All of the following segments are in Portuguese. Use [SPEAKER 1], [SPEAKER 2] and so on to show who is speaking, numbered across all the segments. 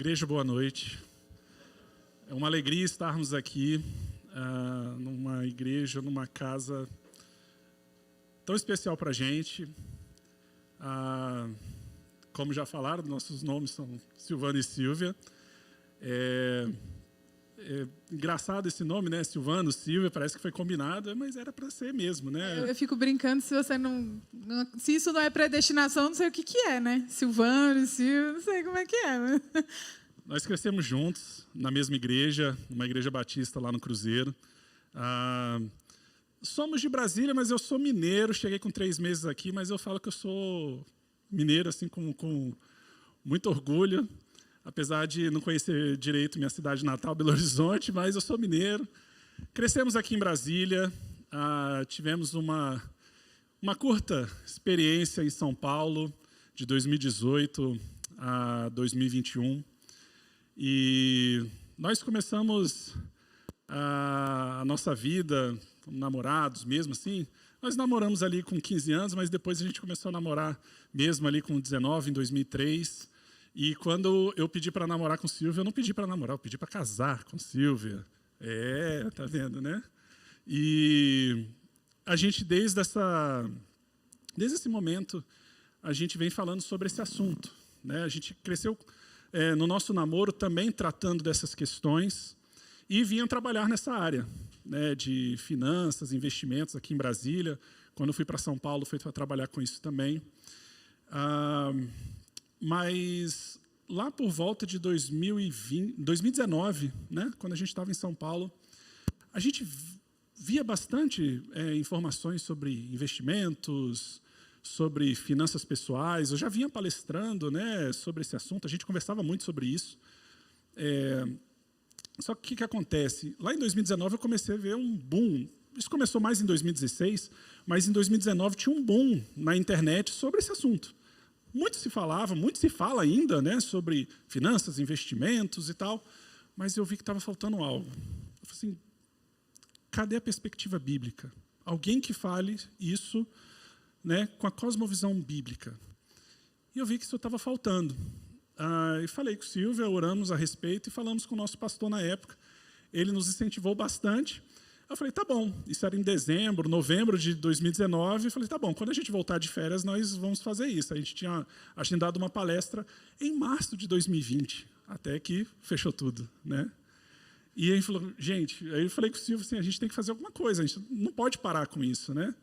[SPEAKER 1] Igreja, boa noite. É uma alegria estarmos aqui numa igreja, numa casa tão especial para a gente. Como já falaram, nossos nomes são Silvano e Silvia. É engraçado esse nome, né? Silvano, Silvia, parece que foi combinado, mas era para ser mesmo, né?
[SPEAKER 2] Eu fico brincando, se se isso não é predestinação, não sei o que é, né? Silvano, Silvia, não sei como é que é. Mas...
[SPEAKER 1] Nós crescemos juntos na mesma igreja, uma igreja batista lá no Cruzeiro. Somos de Brasília, mas eu sou mineiro. Cheguei com 3 meses aqui, mas eu falo que eu sou mineiro assim com muito orgulho. Apesar de não conhecer direito minha cidade natal, Belo Horizonte, mas eu sou mineiro. Crescemos aqui em Brasília, tivemos uma curta experiência em São Paulo, de 2018 a 2021. E nós começamos a nossa vida, namorados mesmo assim. Nós namoramos ali com 15 anos, mas depois a gente começou a namorar mesmo ali com 19, em 2003. E quando eu pedi para namorar com Silvia, eu não pedi para namorar, eu pedi para casar com Silvia. Tá vendo, né? E a gente, desde esse momento, a gente vem falando sobre esse assunto, né? A gente cresceu no nosso namoro também tratando dessas questões e vinha trabalhar nessa área, né, de finanças, investimentos aqui em Brasília. Quando eu fui para São Paulo, fui para trabalhar com isso também. Mas lá por volta de 2019, né, quando a gente estava em São Paulo, a gente via bastante informações sobre investimentos, sobre finanças pessoais. Eu já vinha palestrando, né, sobre esse assunto, a gente conversava muito sobre isso. Só que o que acontece? Lá em 2019 eu comecei a ver um boom. Isso começou mais em 2016, mas em 2019 tinha um boom na internet sobre esse assunto. Muito se falava, muito se fala ainda, né, sobre finanças, investimentos e tal, mas eu vi que estava faltando algo. Eu falei assim, cadê a perspectiva bíblica? Alguém que fale isso, né, com a cosmovisão bíblica. E eu vi que isso estava faltando. E falei com Silvia, oramos a respeito e falamos com o nosso pastor na época. Ele nos incentivou bastante. Eu falei, tá bom, isso era em dezembro, novembro de 2019. Eu falei, tá bom, quando a gente voltar de férias, nós vamos fazer isso. A gente tinha agendado uma palestra em março de 2020, até que fechou tudo, né? E aí falou, gente, aí eu falei com o Silvio assim, a gente tem que fazer alguma coisa, a gente não pode parar com isso, né?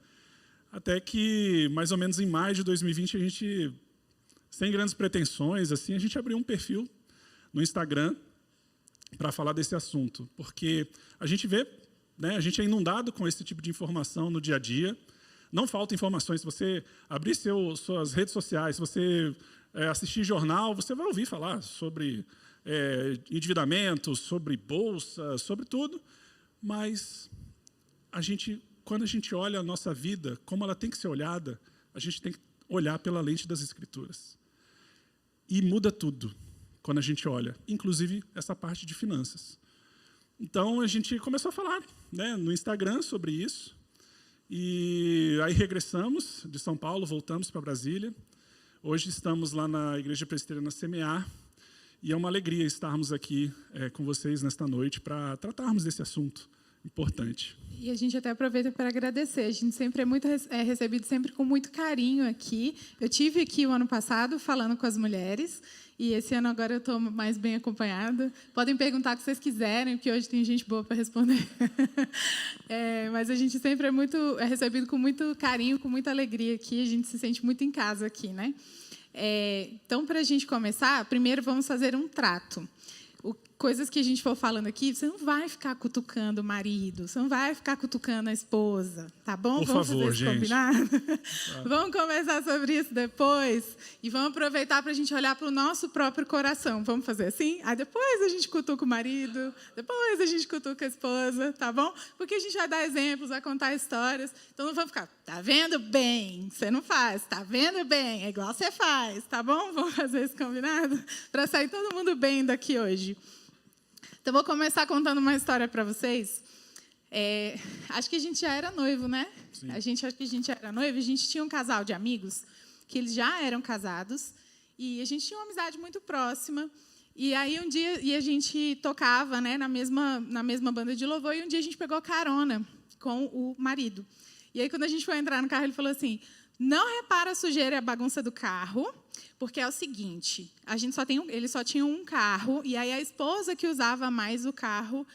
[SPEAKER 1] Até que, mais ou menos em maio de 2020, a gente, sem grandes pretensões, assim, a gente abriu um perfil no Instagram para falar desse assunto, porque a gente vê, né, a gente é inundado com esse tipo de informação no dia a dia. Não falta informações. Se você abrir suas redes sociais, se você assistir jornal, você vai ouvir falar sobre endividamento, sobre bolsa, sobre tudo. Mas quando a gente olha a nossa vida, como ela tem que ser olhada, a gente tem que olhar pela lente das Escrituras. E muda tudo quando a gente olha, inclusive essa parte de finanças. Então, a gente começou a falar, né, no Instagram sobre isso. E aí regressamos de São Paulo, voltamos para Brasília. Hoje estamos lá na Igreja Presbiteriana Semear. E é uma alegria estarmos aqui com vocês nesta noite para tratarmos desse assunto importante.
[SPEAKER 2] E a gente até aproveita para agradecer. A gente sempre é recebido sempre com muito carinho aqui. Eu tive aqui o ano passado falando com as mulheres. E esse ano agora eu estou mais bem acompanhada. Podem perguntar o que vocês quiserem, porque hoje tem gente boa para responder. Mas a gente sempre é recebido com muito carinho, com muita alegria aqui. A gente se sente muito em casa aqui, né? Então, para a gente começar, primeiro vamos fazer um trato. Coisas que a gente for falando aqui, você não vai ficar cutucando o marido, você não vai ficar cutucando a esposa, tá bom?
[SPEAKER 1] Vamos fazer esse
[SPEAKER 2] combinado? Vamos conversar sobre isso depois e vamos aproveitar para a gente olhar para o nosso próprio coração. Vamos fazer assim? Aí depois a gente cutuca o marido, depois a gente cutuca a esposa, tá bom? Porque a gente vai dar exemplos, vai contar histórias. Então não vamos ficar, tá vendo bem? Você não faz, tá vendo bem? É igual você faz, tá bom? Vamos fazer esse combinado? Para sair todo mundo bem daqui hoje. Então, vou começar contando uma história para vocês. Acho que a gente já era noivo, né?
[SPEAKER 1] Sim.
[SPEAKER 2] Acho que a gente já era noivo. A gente tinha um casal de amigos que eles já eram casados. E a gente tinha uma amizade muito próxima. E aí um dia a gente tocava, né, na mesma banda de louvor, e um dia a gente pegou carona com o marido. E aí quando a gente foi entrar no carro, ele falou assim: não repara a sujeira e a bagunça do carro, porque é o seguinte, ele só tinha um carro, e aí a esposa que usava mais o carro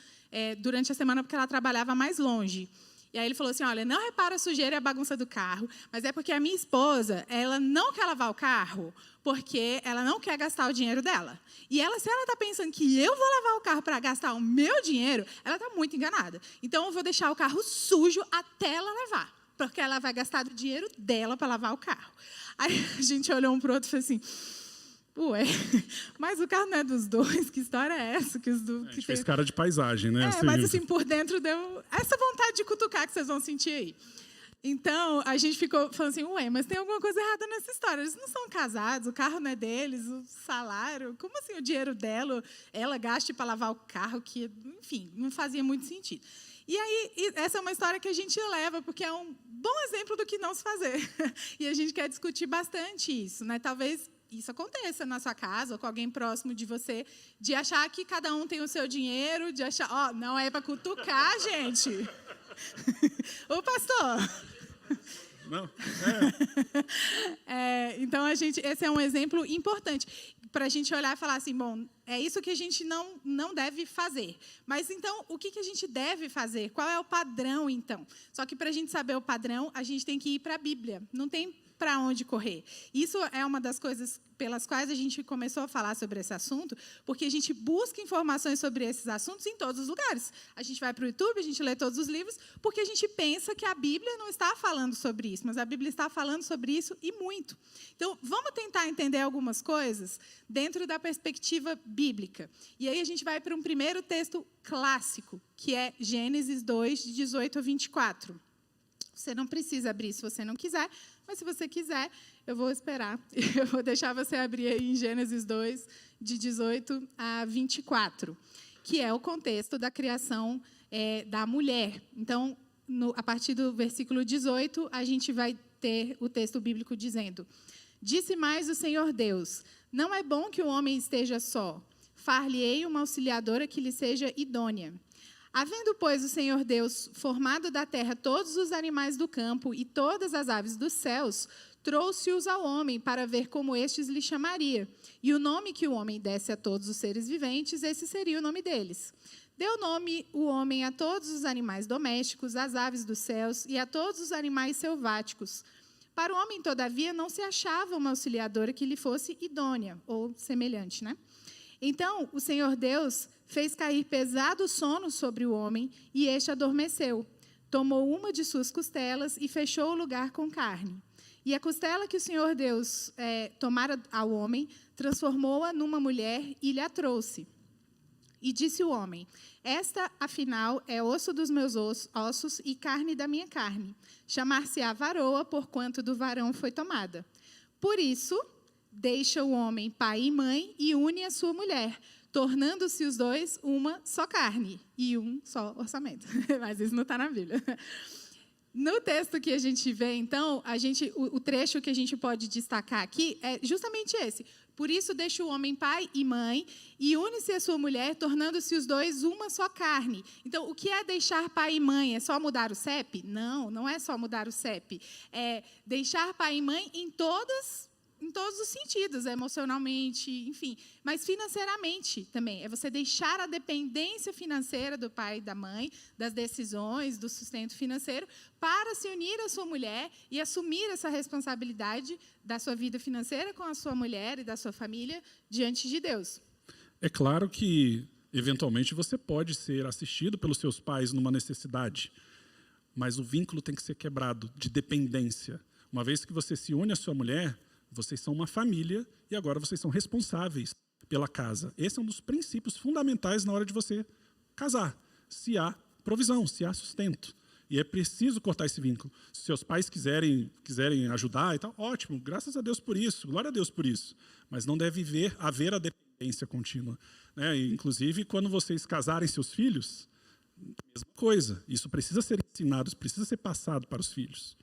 [SPEAKER 2] durante a semana, porque ela trabalhava mais longe. E aí ele falou assim: olha, não repara a sujeira e a bagunça do carro, mas é porque a minha esposa, ela não quer lavar o carro, porque ela não quer gastar o dinheiro dela. E se ela está pensando que eu vou lavar o carro para gastar o meu dinheiro, ela está muito enganada. Então, eu vou deixar o carro sujo até ela lavar, porque ela vai gastar o dinheiro dela para lavar o carro. Aí a gente olhou um para o outro e falou assim: ué, mas o carro não é dos dois? Que história é essa? Que
[SPEAKER 1] a gente fez cara de paisagem, né?
[SPEAKER 2] Mas assim, por dentro deu essa vontade de cutucar que vocês vão sentir aí. Então, a gente ficou falando assim: ué, mas tem alguma coisa errada nessa história. Eles não são casados, o carro não é deles, o salário, como assim o dinheiro dela, ela gaste para lavar o carro, que, enfim, não fazia muito sentido. E aí, essa é uma história que a gente leva, porque é um bom exemplo do que não se fazer. E a gente quer discutir bastante isso, né? Talvez isso aconteça na sua casa ou com alguém próximo de você, de achar que cada um tem o seu dinheiro, de achar, não é para cutucar, gente. Ô, pastor.
[SPEAKER 1] Não.
[SPEAKER 2] Então, esse é um exemplo importante para a gente olhar e falar assim: bom, é isso que a gente não deve fazer. Mas, então, o que a gente deve fazer? Qual é o padrão, então? Só que, para a gente saber o padrão, a gente tem que ir para a Bíblia. Não tem para onde correr. Isso é uma das coisas pelas quais a gente começou a falar sobre esse assunto, porque a gente busca informações sobre esses assuntos em todos os lugares. A gente vai para o YouTube, a gente lê todos os livros, porque a gente pensa que a Bíblia não está falando sobre isso, mas a Bíblia está falando sobre isso e muito. Então, vamos tentar entender algumas coisas dentro da perspectiva bíblica. E aí a gente vai para um primeiro texto clássico, que é Gênesis 2, de 18 a 24. Você não precisa abrir se você não quiser, mas se você quiser, eu vou esperar. Eu vou deixar você abrir aí em Gênesis 2, de 18 a 24, que é o contexto da criação da mulher. Então, a partir do versículo 18, a gente vai ter o texto bíblico dizendo: disse mais o Senhor Deus: não é bom que o homem esteja só. Far-lhe-ei uma auxiliadora que lhe seja idônea. Havendo, pois, o Senhor Deus formado da terra todos os animais do campo e todas as aves dos céus, trouxe-os ao homem para ver como estes lhe chamaria. E o nome que o homem desse a todos os seres viventes, esse seria o nome deles. Deu nome o homem a todos os animais domésticos, às aves dos céus e a todos os animais selváticos. Para o homem, todavia, não se achava uma auxiliadora que lhe fosse idônea, ou semelhante, né? Então, o Senhor Deus fez cair pesado sono sobre o homem, e este adormeceu. Tomou uma de suas costelas e fechou o lugar com carne. E a costela que o Senhor Deus tomara ao homem, transformou-a numa mulher e lhe a trouxe. E disse o homem: esta, afinal, é osso dos meus ossos e carne da minha carne. Chamar-se-á varoa, porquanto do varão foi tomada. Por isso, deixa o homem pai e mãe e une a sua mulher, tornando-se os dois uma só carne e um só orçamento. Mas isso não está na Bíblia. No texto que a gente vê, então, o trecho que a gente pode destacar aqui é justamente esse. Por isso, deixa o homem pai e mãe e une-se a sua mulher, tornando-se os dois uma só carne. Então, o que é deixar pai e mãe? É só mudar o CEP? Não, não é só mudar o CEP. É deixar pai e mãe em todos os sentidos, emocionalmente, enfim, mas financeiramente também. É você deixar a dependência financeira do pai e da mãe, das decisões, do sustento financeiro, para se unir à sua mulher e assumir essa responsabilidade da sua vida financeira com a sua mulher e da sua família diante de Deus.
[SPEAKER 1] É claro que, eventualmente, você pode ser assistido pelos seus pais numa necessidade, mas o vínculo tem que ser quebrado de dependência. Uma vez que você se une à sua mulher, vocês são uma família e agora vocês são responsáveis pela casa. Esse é um dos princípios fundamentais na hora de você casar. Se há provisão, se há sustento. E é preciso cortar esse vínculo. Se seus pais quiserem ajudar, e tal, ótimo, graças a Deus por isso, glória a Deus por isso. Mas não deve haver a dependência contínua, né? E, inclusive, quando vocês casarem seus filhos, mesma coisa. Isso precisa ser ensinado, isso precisa ser passado para os filhos.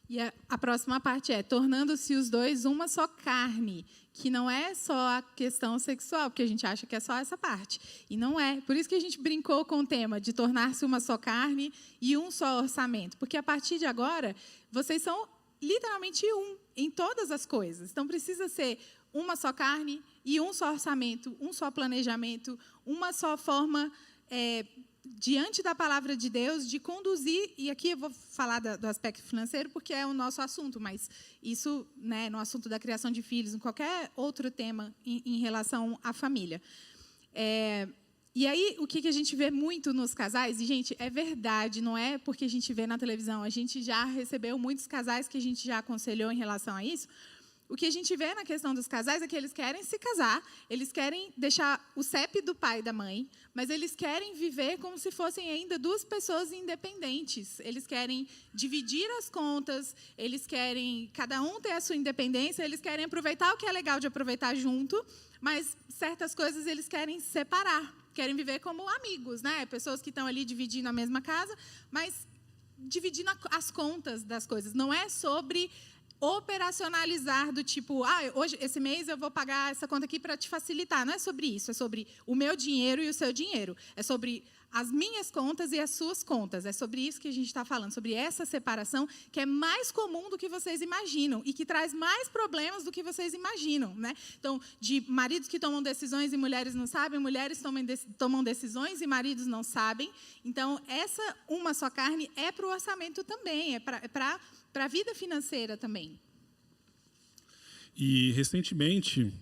[SPEAKER 2] E a próxima parte é tornando-se os dois uma só carne, que não é só a questão sexual, porque a gente acha que é só essa parte. E não é. Por isso que a gente brincou com o tema de tornar-se uma só carne e um só orçamento. Porque, a partir de agora, vocês são literalmente um em todas as coisas. Então, precisa ser uma só carne e um só orçamento, um só planejamento, uma só forma... diante da palavra de Deus, de conduzir, e aqui eu vou falar do aspecto financeiro, porque é o nosso assunto, mas isso, né, no assunto da criação de filhos, em qualquer outro tema em relação à família. E aí, o que a gente vê muito nos casais, e, gente, é verdade, não é porque a gente vê na televisão, a gente já recebeu muitos casais que a gente já aconselhou em relação a isso. O que a gente vê na questão dos casais é que eles querem se casar, eles querem deixar o CEP do pai e da mãe, mas eles querem viver como se fossem ainda duas pessoas independentes. Eles querem dividir as contas, eles querem cada um ter a sua independência, eles querem aproveitar o que é legal de aproveitar junto, mas certas coisas eles querem separar, querem viver como amigos, né? Pessoas que estão ali dividindo a mesma casa, mas dividindo as contas das coisas. Não é sobre operacionalizar do tipo, hoje, esse mês eu vou pagar essa conta aqui para te facilitar. Não é sobre isso, é sobre o meu dinheiro e o seu dinheiro. É sobre as minhas contas e as suas contas. É sobre isso que a gente está falando, sobre essa separação que é mais comum do que vocês imaginam e que traz mais problemas do que vocês imaginam, né? Então, de maridos que tomam decisões e mulheres não sabem, mulheres tomam decisões e maridos não sabem. Então, essa uma só carne é para o orçamento também, é para a vida financeira também.
[SPEAKER 1] E, recentemente,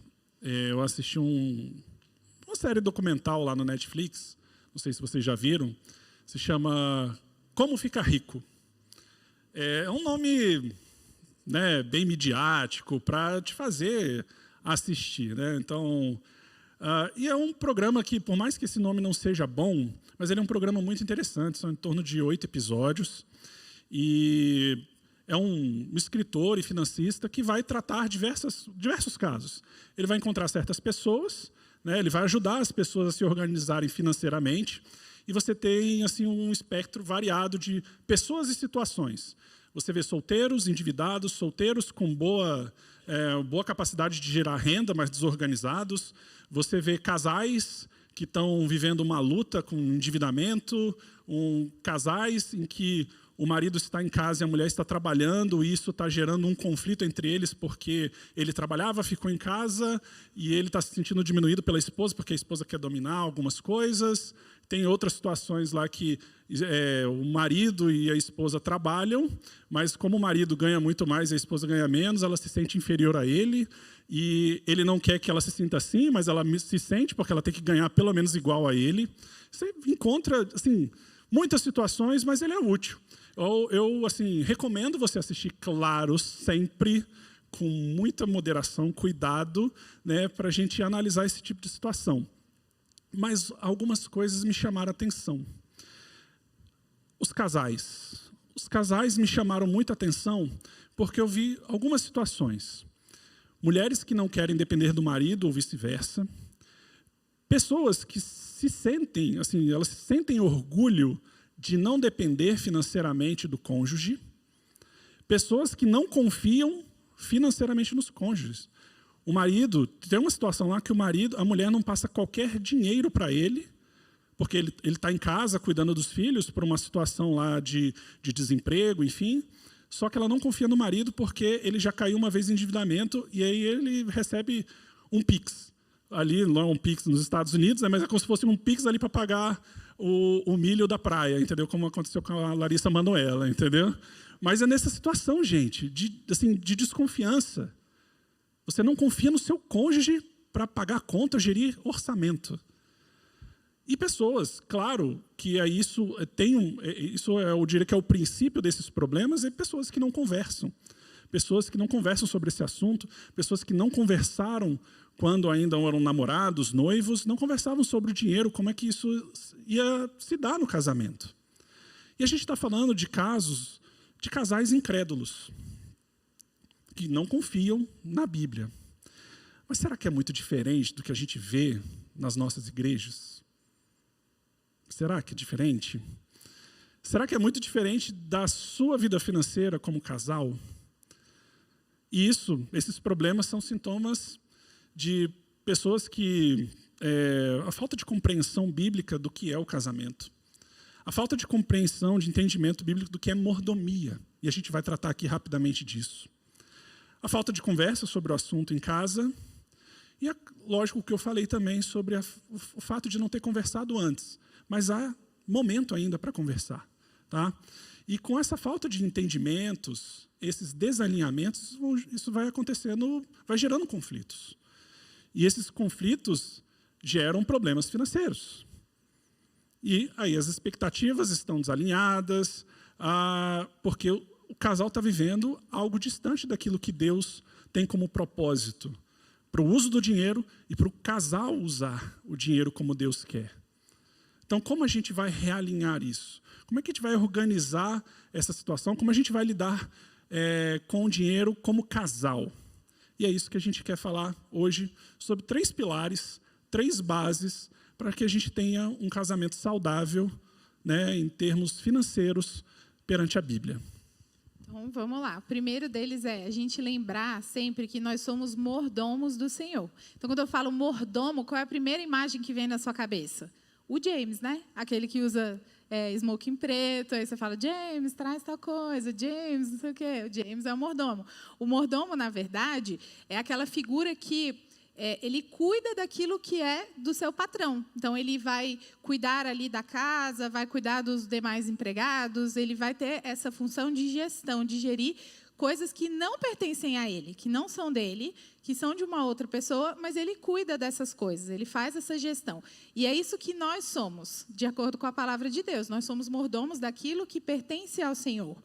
[SPEAKER 1] eu assisti uma série documental lá no Netflix, não sei se vocês já viram, se chama Como Ficar Rico. É um nome, né, bem midiático para te fazer assistir, né? Então, e é um programa que, por mais que esse nome não seja bom, mas ele é um programa muito interessante, são em torno de 8 episódios, e é um escritor e financista que vai tratar diversos casos. Ele vai encontrar certas pessoas, né, ele vai ajudar as pessoas a se organizarem financeiramente, e você tem assim, um espectro variado de pessoas e situações. Você vê solteiros, endividados, solteiros com boa capacidade de gerar renda, mas desorganizados. Você vê casais que estão vivendo uma luta com endividamento, casais em que o marido está em casa e a mulher está trabalhando, e isso está gerando um conflito entre eles, porque ele trabalhava, ficou em casa, e ele está se sentindo diminuído pela esposa, porque a esposa quer dominar algumas coisas. Tem outras situações lá que o marido e a esposa trabalham, mas como o marido ganha muito mais e a esposa ganha menos, ela se sente inferior a ele, e ele não quer que ela se sinta assim, mas ela se sente porque ela tem que ganhar pelo menos igual a ele. Você encontra assim, muitas situações, mas ele é útil. Eu assim, recomendo você assistir, claro, sempre com muita moderação, cuidado, né, para a gente analisar esse tipo de situação. Mas algumas coisas me chamaram a atenção. Os casais me chamaram muita atenção porque eu vi algumas situações. Mulheres que não querem depender do marido ou vice-versa. Pessoas que se sentem, assim, elas sentem orgulho de não depender financeiramente do cônjuge. Pessoas que não confiam financeiramente nos cônjuges. O marido, tem uma situação lá que a mulher não passa qualquer dinheiro para ele, porque ele está em casa cuidando dos filhos por uma situação lá de desemprego, enfim. Só que ela não confia no marido porque ele já caiu uma vez em endividamento e aí ele recebe um Pix. Ali não é um Pix nos Estados Unidos, mas é como se fosse um Pix ali para pagar o milho da praia, entendeu? Como aconteceu com a Larissa Manoela, entendeu? Mas é nessa situação, gente, de desconfiança. Você não confia no seu cônjuge para pagar a conta, gerir orçamento. E pessoas, claro, que isso eu diria que é o princípio desses problemas, é pessoas que não conversam. Pessoas que não conversam sobre esse assunto, pessoas que não conversaram quando ainda eram namorados, noivos, não conversavam sobre o dinheiro, como é que isso ia se dar no casamento. E a gente está falando de casos de casais incrédulos, que não confiam na Bíblia. Mas será que é muito diferente do que a gente vê nas nossas igrejas? Será que é diferente? Será que é muito diferente da sua vida financeira como casal? E esses problemas são sintomas de pessoas que... a falta de compreensão bíblica do que é o casamento. A falta de compreensão, de entendimento bíblico do que é mordomia. E a gente vai tratar aqui rapidamente disso. A falta de conversa sobre o assunto em casa. E, lógico, o que eu falei também sobre o fato de não ter conversado antes. Mas há momento ainda para conversar. Tá? E com essa falta de entendimentos, esses desalinhamentos, isso vai acontecendo, vai gerando conflitos. E esses conflitos geram problemas financeiros. E aí as expectativas estão desalinhadas, porque o casal está vivendo algo distante daquilo que Deus tem como propósito para o uso do dinheiro e para o casal usar o dinheiro como Deus quer. Então, como a gente vai realinhar isso? Como é que a gente vai organizar essa situação? Como a gente vai lidar com o dinheiro como casal? E é isso que a gente quer falar hoje, sobre 3 pilares, 3 bases, para que a gente tenha um casamento saudável, né, em termos financeiros, perante a Bíblia.
[SPEAKER 2] Então, vamos lá. O primeiro deles é a gente lembrar sempre que nós somos mordomos do Senhor. Então, quando eu falo mordomo, qual é a primeira imagem que vem na sua cabeça? O James, né? Aquele que usa smoking preto, aí você fala, James, traz tal coisa, James, não sei o quê. O James é o mordomo. O mordomo, na verdade, é aquela figura que ele cuida daquilo que é do seu patrão. Então, ele vai cuidar ali da casa, vai cuidar dos demais empregados, ele vai ter essa função de gestão, de gerir coisas que não pertencem a ele, que não são dele, que são de uma outra pessoa, mas ele cuida dessas coisas, ele faz essa gestão. E é isso que nós somos, de acordo com a palavra de Deus. Nós somos mordomos daquilo que pertence ao Senhor.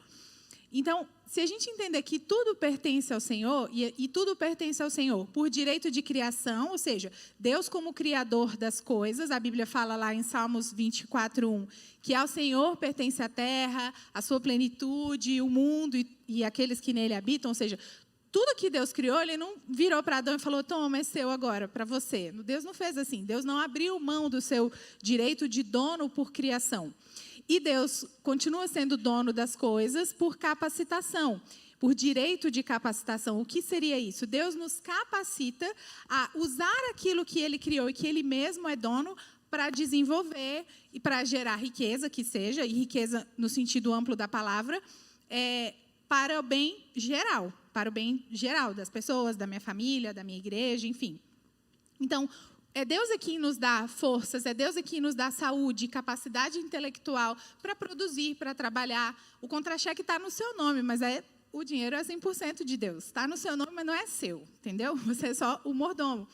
[SPEAKER 2] Então, se a gente entender que tudo pertence ao Senhor, e tudo pertence ao Senhor por direito de criação, ou seja, Deus como criador das coisas, a Bíblia fala lá em Salmos 24:1, que ao Senhor pertence a terra, a sua plenitude, o mundo e aqueles que nele habitam, ou seja, tudo que Deus criou, ele não virou para Adão e falou, toma, é seu agora, para você. Deus não fez assim, Deus não abriu mão do seu direito de dono por criação. E Deus continua sendo dono das coisas por capacitação, por direito de capacitação. O que seria isso? Deus nos capacita a usar aquilo que Ele criou e que Ele mesmo é dono para desenvolver e para gerar riqueza, que seja, e riqueza no sentido amplo da palavra, para o bem geral das pessoas, da minha família, da minha igreja, enfim. Então, é Deus quem nos dá forças, é Deus quem nos dá saúde, capacidade intelectual para produzir, para trabalhar. O contra-cheque está no seu nome, mas o dinheiro é 100% de Deus. Está no seu nome, mas não é seu, entendeu? Você é só o mordomo.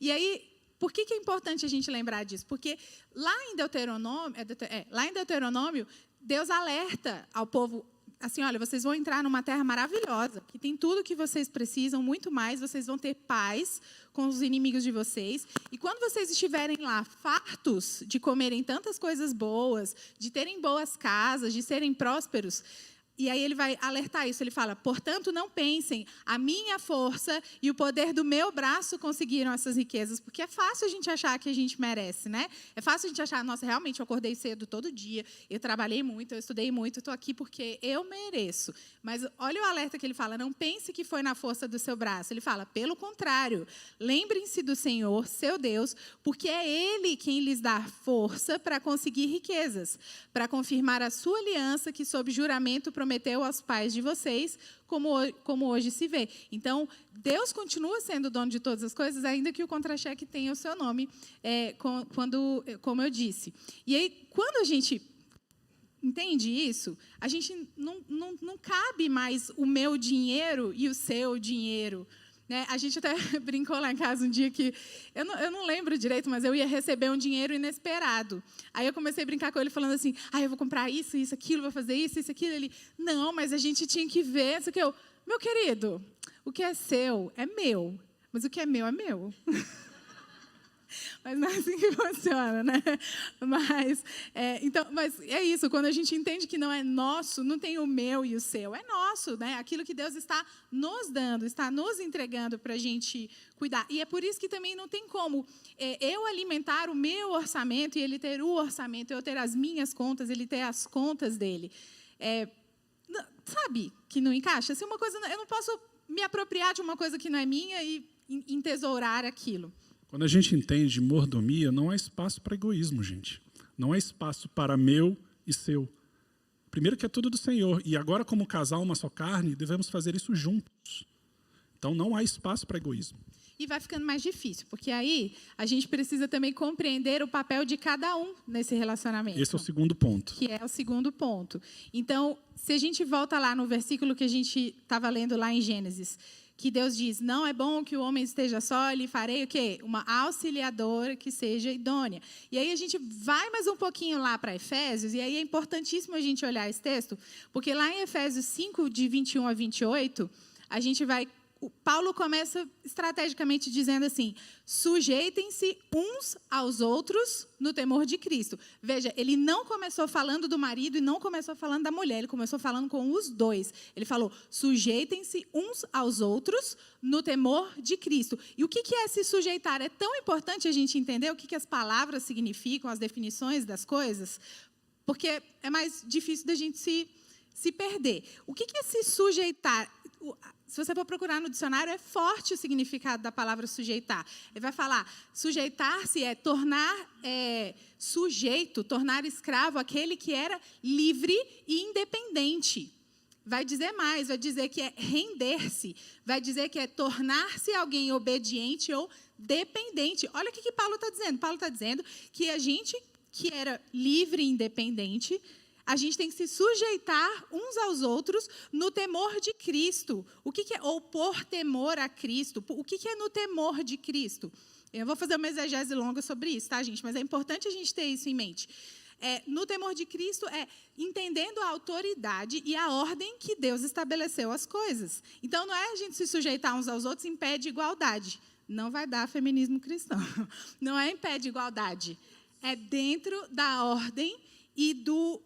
[SPEAKER 2] E aí, por que é importante a gente lembrar disso? Porque lá em Deuteronômio, Deus alerta ao povo, assim, olha, vocês vão entrar numa terra maravilhosa, que tem tudo o que vocês precisam, muito mais, vocês vão ter paz com os inimigos de vocês. E quando vocês estiverem lá fartos de comerem tantas coisas boas, de terem boas casas, de serem prósperos, e aí ele vai alertar isso, ele fala, portanto, não pensem, a minha força e o poder do meu braço conseguiram essas riquezas, porque é fácil a gente achar que a gente merece, né? É fácil a gente achar, nossa, realmente eu acordei cedo todo dia, eu trabalhei muito, eu estudei muito, eu estou aqui porque eu mereço. Mas olha o alerta que ele fala, não pense que foi na força do seu braço. Ele fala, pelo contrário, lembrem-se do Senhor, seu Deus, porque é Ele quem lhes dá força para conseguir riquezas, para confirmar a sua aliança que, sob juramento, prometeu aos pais de vocês, como hoje se vê. Então, Deus continua sendo dono de todas as coisas, ainda que o contra-cheque tenha o seu nome, como eu disse. E aí, quando a gente entende isso, a gente não cabe mais o meu dinheiro e o seu dinheiro. Né? A gente até brincou lá em casa um dia que, eu não lembro direito, mas eu ia receber um dinheiro inesperado. Aí eu comecei a brincar com ele, falando assim, eu vou comprar isso, isso, aquilo, vou fazer isso, isso, aquilo. Ele, não, mas a gente tinha que ver. Isso que meu querido, o que é seu é meu, mas o que é meu é meu. mas não é assim que funciona, né? Mas é isso, quando a gente entende que não é nosso, não tem o meu e o seu, é nosso, né? Aquilo que Deus está nos dando, está nos entregando para a gente cuidar. E é por isso que também não tem como eu alimentar o meu orçamento e ele ter o orçamento, eu ter as minhas contas, ele ter as contas dele. Sabe que não encaixa? Se uma coisa, eu não posso me apropriar de uma coisa que não é minha e entesourar aquilo.
[SPEAKER 1] Quando a gente entende mordomia, não há espaço para egoísmo, gente. Não há espaço para meu e seu. Primeiro que é tudo do Senhor. E agora, como casal, uma só carne, devemos fazer isso juntos. Então, não há espaço para egoísmo.
[SPEAKER 2] E vai ficando mais difícil, porque aí a gente precisa também compreender o papel de cada um nesse relacionamento.
[SPEAKER 1] Esse é o segundo ponto.
[SPEAKER 2] Que é o segundo ponto. Então, se a gente volta lá no versículo que a gente estava lendo lá em Gênesis, que Deus diz, não é bom que o homem esteja só, lhe farei o quê? Uma auxiliadora que seja idônea. E aí a gente vai mais um pouquinho lá para Efésios, e aí é importantíssimo a gente olhar esse texto, porque lá em Efésios 5, de 21 a 28, a gente vai... Paulo começa estrategicamente dizendo assim, sujeitem-se uns aos outros no temor de Cristo. Veja, ele não começou falando do marido e não começou falando da mulher, ele começou falando com os dois. Ele falou, sujeitem-se uns aos outros no temor de Cristo. E o que é se sujeitar? É tão importante a gente entender o que as palavras significam, as definições das coisas, porque é mais difícil da gente se perder. O que é se sujeitar? Se você for procurar no dicionário, é forte o significado da palavra sujeitar. Ele vai falar, sujeitar-se é tornar sujeito, tornar escravo aquele que era livre e independente. Vai dizer mais, vai dizer que é render-se, vai dizer que é tornar-se alguém obediente ou dependente. Olha o que Paulo está dizendo. Paulo está dizendo que a gente que era livre e independente, a gente tem que se sujeitar uns aos outros no temor de Cristo. O que é, ou por temor a Cristo? O que é no temor de Cristo? Eu vou fazer uma exegese longa sobre isso, tá, gente? Mas é importante a gente ter isso em mente. No temor de Cristo é entendendo a autoridade e a ordem que Deus estabeleceu as coisas. Então, não é a gente se sujeitar uns aos outros em pé de igualdade. Não vai dar feminismo cristão. Não é em pé de igualdade. É dentro da ordem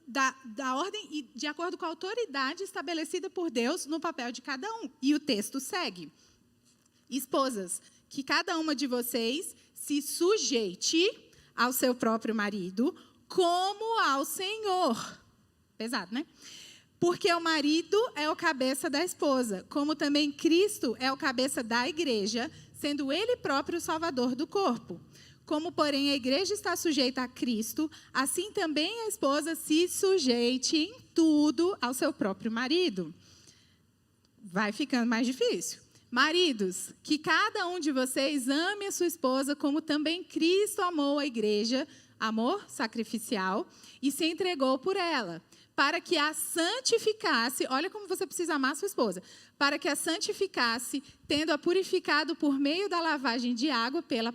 [SPEAKER 2] da ordem e de acordo com a autoridade estabelecida por Deus no papel de cada um. E o texto segue. Esposas, que cada uma de vocês se sujeite ao seu próprio marido como ao Senhor. Pesado, né? Porque o marido é o cabeça da esposa, como também Cristo é o cabeça da igreja, sendo ele próprio o salvador do corpo. Como, porém, a igreja está sujeita a Cristo, assim também a esposa se sujeite em tudo ao seu próprio marido. Vai ficando mais difícil. Maridos, que cada um de vocês ame a sua esposa, como também Cristo amou a igreja, amor sacrificial, e se entregou por ela, para que a santificasse. Olha como você precisa amar a sua esposa. Para que a santificasse, tendo-a purificado por meio da lavagem de água pela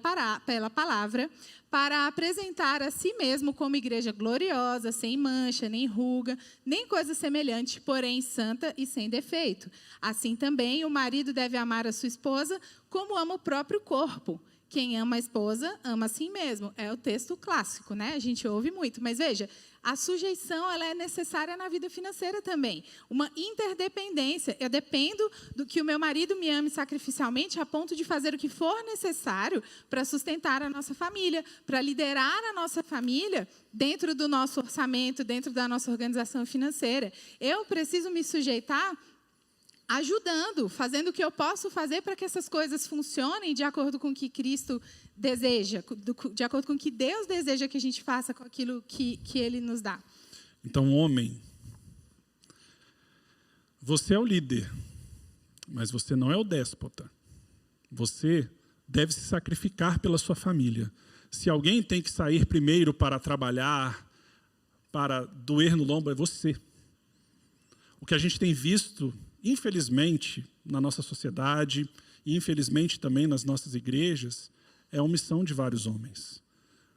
[SPEAKER 2] palavra, para apresentar a si mesmo como igreja gloriosa, sem mancha, nem ruga, nem coisa semelhante, porém santa e sem defeito. Assim também o marido deve amar a sua esposa como ama o próprio corpo. Quem ama a esposa, ama a si mesmo. É o texto clássico, né? A gente ouve muito. Mas, veja, a sujeição ela é necessária na vida financeira também. Uma interdependência. Eu dependo do que o meu marido me ame sacrificialmente a ponto de fazer o que for necessário para sustentar a nossa família, para liderar a nossa família dentro do nosso orçamento, dentro da nossa organização financeira. Eu preciso me sujeitar ajudando, fazendo o que eu posso fazer para que essas coisas funcionem de acordo com o que Cristo deseja, de acordo com o que Deus deseja que a gente faça com aquilo que Ele nos dá.
[SPEAKER 1] Então, homem, você é o líder, mas você não é o déspota. Você deve se sacrificar pela sua família. Se alguém tem que sair primeiro para trabalhar, para doer no lombo, é você. O que a gente tem visto, infelizmente, na nossa sociedade e, infelizmente, também nas nossas igrejas, é a omissão de vários homens.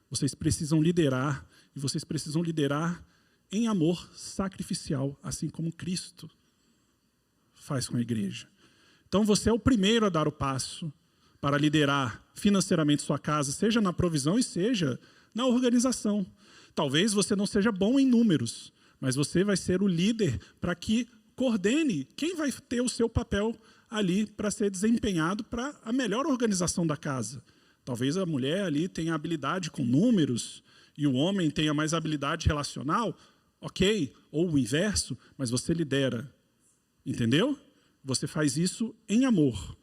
[SPEAKER 1] Vocês precisam liderar, e vocês precisam liderar em amor sacrificial, assim como Cristo faz com a igreja. Então, você é o primeiro a dar o passo, para liderar financeiramente sua casa, seja na provisão e seja na organização. Talvez você não seja bom em números, mas você vai ser o líder para que coordene quem vai ter o seu papel ali para ser desempenhado para a melhor organização da casa. Talvez a mulher ali tenha habilidade com números e o homem tenha mais habilidade relacional, ok, ou o inverso, mas você lidera, entendeu? Você faz isso em amor.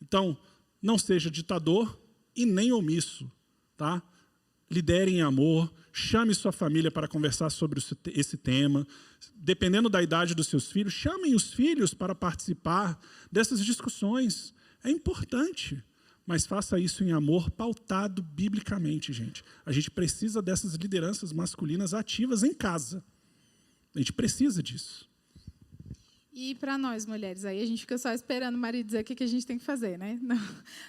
[SPEAKER 1] Então, não seja ditador e nem omisso, tá? Lidere em amor, chame sua família para conversar sobre esse tema. Dependendo da idade dos seus filhos, chamem os filhos para participar dessas discussões. É importante, mas faça isso em amor, pautado biblicamente, gente. A gente precisa dessas lideranças masculinas ativas em casa. A gente precisa disso.
[SPEAKER 2] E para nós, mulheres, aí a gente fica só esperando o marido dizer o que a gente tem que fazer, né?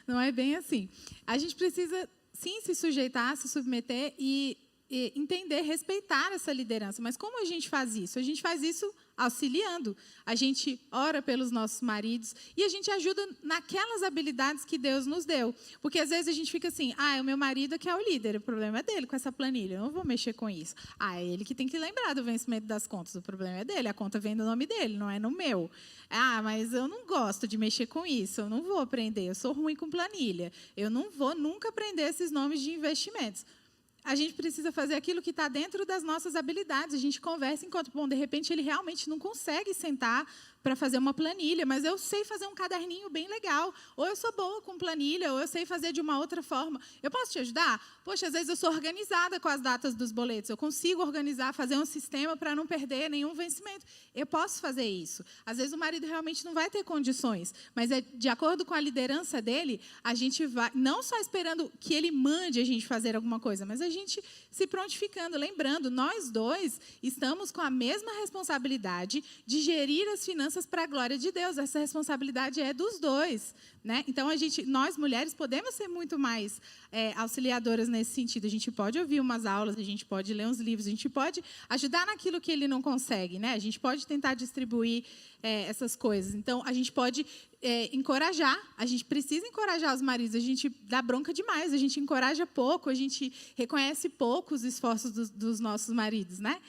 [SPEAKER 2] Não é bem assim. A gente precisa, sim, se sujeitar, se submeter e entender, respeitar essa liderança. Mas como a gente faz isso? A gente faz isso auxiliando. A gente ora pelos nossos maridos e a gente ajuda naquelas habilidades que Deus nos deu. Porque às vezes a gente fica assim, o meu marido que é o líder, o problema é dele com essa planilha, eu não vou mexer com isso. É ele que tem que lembrar do vencimento das contas, o problema é dele, a conta vem do nome dele, não é no meu. Mas eu não gosto de mexer com isso, eu não vou aprender, eu sou ruim com planilha, eu não vou nunca aprender esses nomes de investimentos. A gente precisa fazer aquilo que está dentro das nossas habilidades. A gente conversa enquanto, de repente, ele realmente não consegue sentar para fazer uma planilha, mas eu sei fazer um caderninho bem legal. Ou eu sou boa com planilha, ou eu sei fazer de uma outra forma. Eu posso te ajudar? Poxa, às vezes eu sou organizada com as datas dos boletos. Eu consigo organizar, fazer um sistema para não perder nenhum vencimento. Eu posso fazer isso. Às vezes o marido realmente não vai ter condições, mas de acordo com a liderança dele, a gente vai, não só esperando que ele mande a gente fazer alguma coisa, mas a gente se prontificando, lembrando, nós dois estamos com a mesma responsabilidade de gerir as finanças para a glória de Deus. Essa responsabilidade é dos dois, né? Então, nós, mulheres, podemos ser muito mais auxiliadoras nesse sentido. A gente pode ouvir umas aulas, a gente pode ler uns livros, a gente pode ajudar naquilo que ele não consegue, né? A gente pode tentar distribuir essas coisas. Então, a gente pode encorajar, a gente precisa encorajar os maridos, a gente dá bronca demais, a gente encoraja pouco, a gente reconhece pouco os esforços dos nossos maridos, né?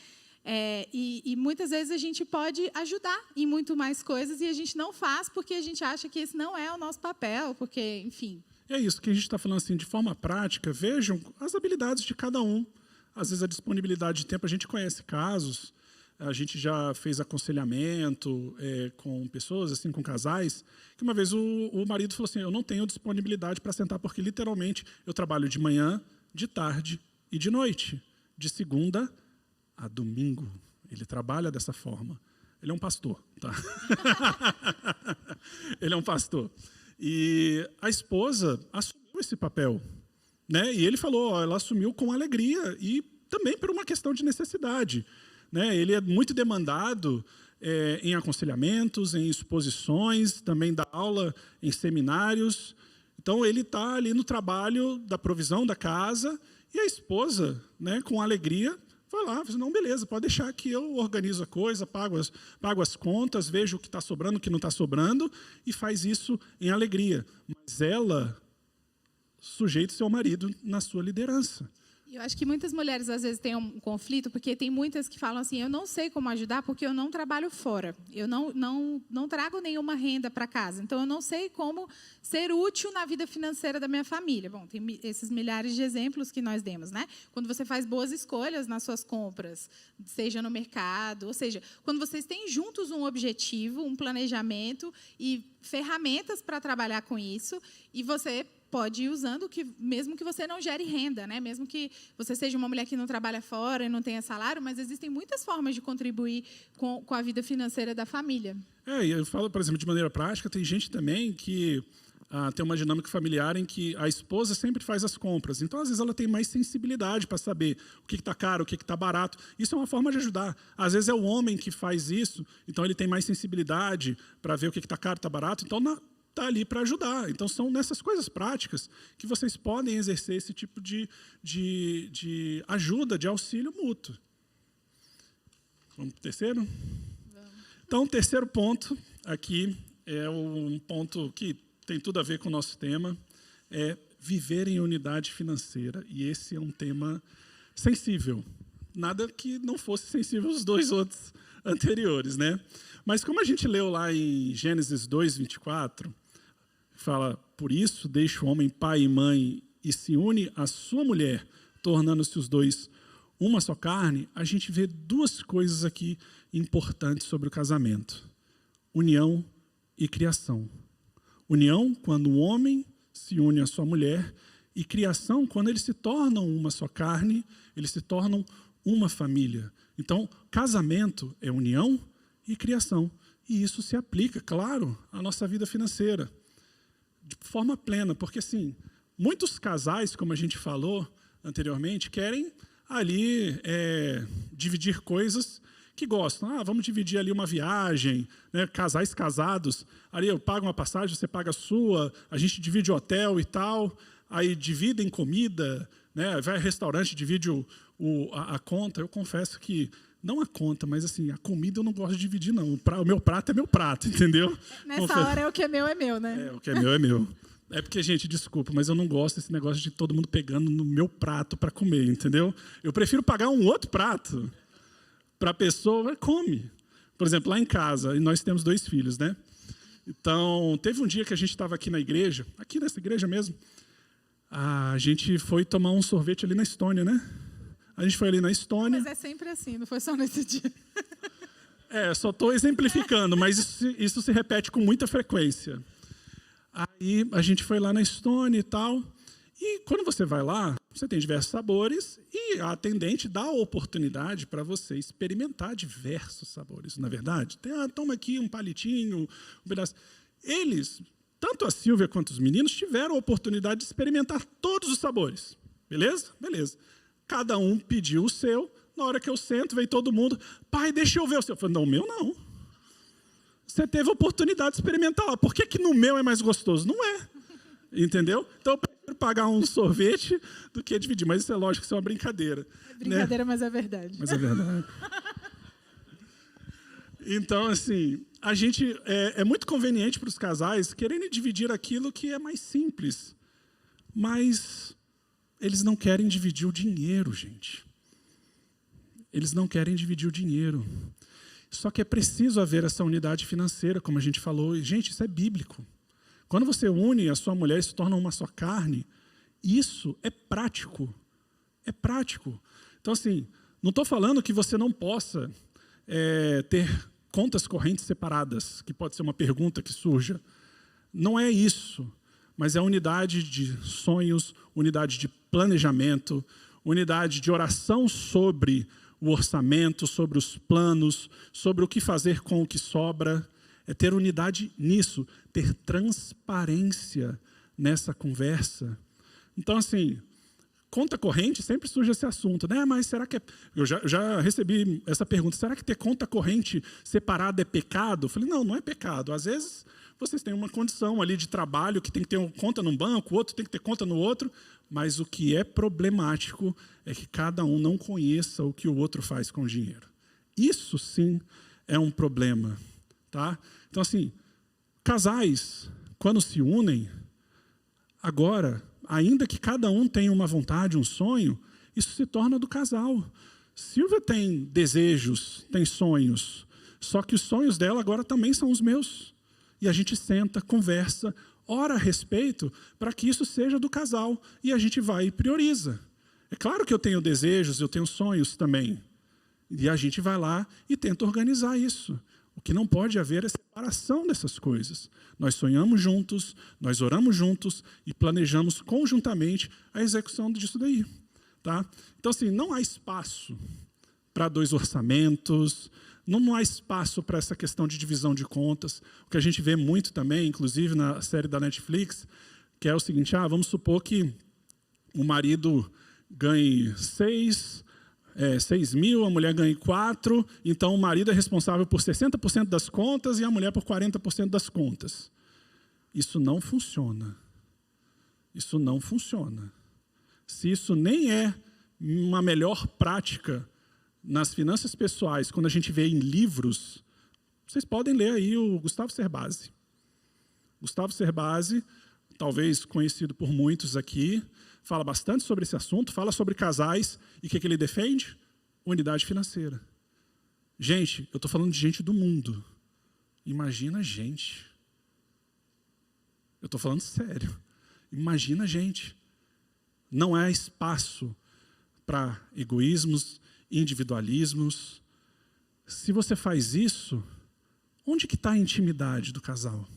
[SPEAKER 2] E muitas vezes a gente pode ajudar em muito mais coisas e a gente não faz porque a gente acha que esse não é o nosso papel, porque, enfim.
[SPEAKER 1] É isso que a gente está falando assim, de forma prática. Vejam as habilidades de cada um. Às vezes a disponibilidade de tempo, a gente conhece casos, a gente já fez aconselhamento com pessoas, assim, com casais, que uma vez o marido falou assim, eu não tenho disponibilidade para sentar, porque literalmente eu trabalho de manhã, de tarde e de noite, de segunda a domingo. Ele trabalha dessa forma. Ele é um pastor, tá? Ele é um pastor. E a esposa assumiu esse papel, né? E ele falou, ela assumiu com alegria e também por uma questão de necessidade, né? Ele é muito demandado em aconselhamentos, em exposições, também dá aula em seminários. Então, ele está ali no trabalho da provisão da casa e a esposa, né, com alegria, vai lá, não, beleza, pode deixar que eu organizo a coisa, pago as contas, vejo o que está sobrando, o que não está sobrando, e faz isso em alegria. Mas ela sujeita o seu marido na sua liderança.
[SPEAKER 2] Eu acho que muitas mulheres, às vezes, têm um conflito, porque tem muitas que falam assim, eu não sei como ajudar porque eu não trabalho fora. Eu não trago nenhuma renda para casa. Então, eu não sei como ser útil na vida financeira da minha família. Bom, tem esses milhares de exemplos que nós demos, né? Quando você faz boas escolhas nas suas compras, seja no mercado, ou seja, quando vocês têm juntos um objetivo, um planejamento e ferramentas para trabalhar com isso, e você pode ir usando, mesmo que você não gere renda, né? Mesmo que você seja uma mulher que não trabalha fora e não tenha salário, mas existem muitas formas de contribuir com a vida financeira da família.
[SPEAKER 1] Eu falo, por exemplo, de maneira prática, tem gente também que tem uma dinâmica familiar em que a esposa sempre faz as compras. Então, às vezes, ela tem mais sensibilidade para saber o que está caro, o que está barato. Isso é uma forma de ajudar. Às vezes, é o homem que faz isso, então ele tem mais sensibilidade para ver o que está caro, está barato. Então, está ali para ajudar. Então, são nessas coisas práticas que vocês podem exercer esse tipo de ajuda, de auxílio mútuo. Vamos para o terceiro? Vamos. Então, o terceiro ponto aqui é um ponto que tem tudo a ver com o nosso tema. é viver em unidade financeira. E esse é um tema sensível. Nada que não fosse sensível aos dois outros anteriores, né? Mas como a gente leu lá em Gênesis 2:24, fala, por isso deixa o homem pai e mãe e se une à sua mulher, tornando-se os dois uma só carne, a gente vê duas coisas aqui importantes sobre o casamento. União e criação. União, quando o homem se une à sua mulher, e criação, quando eles se tornam uma só carne, eles se tornam uma família. Então, casamento é união e criação. E isso se aplica, claro, à nossa vida financeira, de forma plena, porque, assim, muitos casais, como a gente falou anteriormente, querem ali dividir coisas que gostam. Vamos dividir ali uma viagem, né? Casais casados, ali eu pago uma passagem, você paga a sua, a gente divide o hotel e tal, aí dividem comida, né? Vai ao restaurante, divide a conta. Eu confesso que, não a conta, mas assim, a comida eu não gosto de dividir, não. O meu prato é meu prato, entendeu?
[SPEAKER 2] Nessa hora, o que é meu é meu, né?
[SPEAKER 1] O que é meu é meu. É porque, gente, desculpa, mas eu não gosto desse negócio de todo mundo pegando no meu prato para comer, entendeu? Eu prefiro pagar um outro prato para a pessoa, come. Por exemplo, lá em casa, e nós temos 2 filhos, né? Então, teve um dia que a gente estava aqui na igreja, aqui nessa igreja mesmo, a gente foi tomar um sorvete ali na Estônia, né? A gente foi ali na Estônia.
[SPEAKER 2] Mas é sempre assim, não foi só nesse dia.
[SPEAKER 1] Só estou exemplificando, mas isso se repete com muita frequência. Aí a gente foi lá na Estônia e tal. E quando você vai lá, você tem diversos sabores e a atendente dá a oportunidade para você experimentar diversos sabores, na verdade. Toma aqui um palitinho, um pedaço. Eles, tanto a Silvia quanto os meninos, tiveram a oportunidade de experimentar todos os sabores. Beleza? Beleza. Cada um pediu o seu. Na hora que eu sento, vem todo mundo. Pai, deixa eu ver o seu. Eu falei, não, o meu não. Você teve a oportunidade de experimentar lá. Por que no meu é mais gostoso? Não é. Entendeu? Então, eu prefiro pagar um sorvete do que dividir. Mas isso é lógico, isso é uma brincadeira.
[SPEAKER 2] É brincadeira,
[SPEAKER 1] né?
[SPEAKER 2] Mas é verdade.
[SPEAKER 1] Mas é verdade. Então, assim, a gente é muito conveniente para os casais quererem dividir aquilo que é mais simples. Mas eles não querem dividir o dinheiro, gente. Eles não querem dividir o dinheiro. Só que é preciso haver essa unidade financeira, como a gente falou. E, gente, isso é bíblico. Quando você une a sua mulher e se torna uma só carne, isso é prático. É prático. Então, assim, não estou falando que você não possa ter contas correntes separadas, que pode ser uma pergunta que surja. Não é isso. Mas é unidade de sonhos, unidade de planejamento, unidade de oração sobre o orçamento, sobre os planos, sobre o que fazer com o que sobra. É ter unidade nisso, ter transparência nessa conversa. Então, assim, conta corrente, sempre surge esse assunto, né? Mas será que Eu já recebi essa pergunta, será que ter conta corrente separada é pecado? Eu falei, não é pecado. Às vezes, vocês têm uma condição ali de trabalho que tem que ter uma conta num banco, o outro tem que ter conta no outro, mas o que é problemático é que cada um não conheça o que o outro faz com o dinheiro. Isso, sim, é um problema. Tá? Então, assim, casais, quando se unem, agora, ainda que cada um tenha uma vontade, um sonho, isso se torna do casal. Silvia tem desejos, tem sonhos, só que os sonhos dela agora também são os meus. E a gente senta, conversa, ora a respeito para que isso seja do casal. E a gente vai e prioriza. É claro que eu tenho desejos, eu tenho sonhos também. E a gente vai lá e tenta organizar isso. O que não pode haver é separação dessas coisas. Nós sonhamos juntos, nós oramos juntos e planejamos conjuntamente a execução disso daí. Tá? Então, assim, não há espaço para 2 orçamentos, não há espaço para essa questão de divisão de contas. O que a gente vê muito também, inclusive na série da Netflix, que é o seguinte, vamos supor que o marido ganhe 6 mil, a mulher ganha 4, então o marido é responsável por 60% das contas e a mulher por 40% das contas. Isso não funciona. Isso não funciona. Se isso nem é uma melhor prática nas finanças pessoais, quando a gente vê em livros, vocês podem ler aí o Gustavo Cerbasi. Gustavo Cerbasi talvez conhecido por muitos aqui, fala bastante sobre esse assunto, fala sobre casais, e o que ele defende? Unidade financeira. Gente, eu estou falando de gente do mundo. Imagina a gente. Eu estou falando sério. Imagina a gente. Não há espaço para egoísmos, individualismos. Se você faz isso, onde que está a intimidade do casal?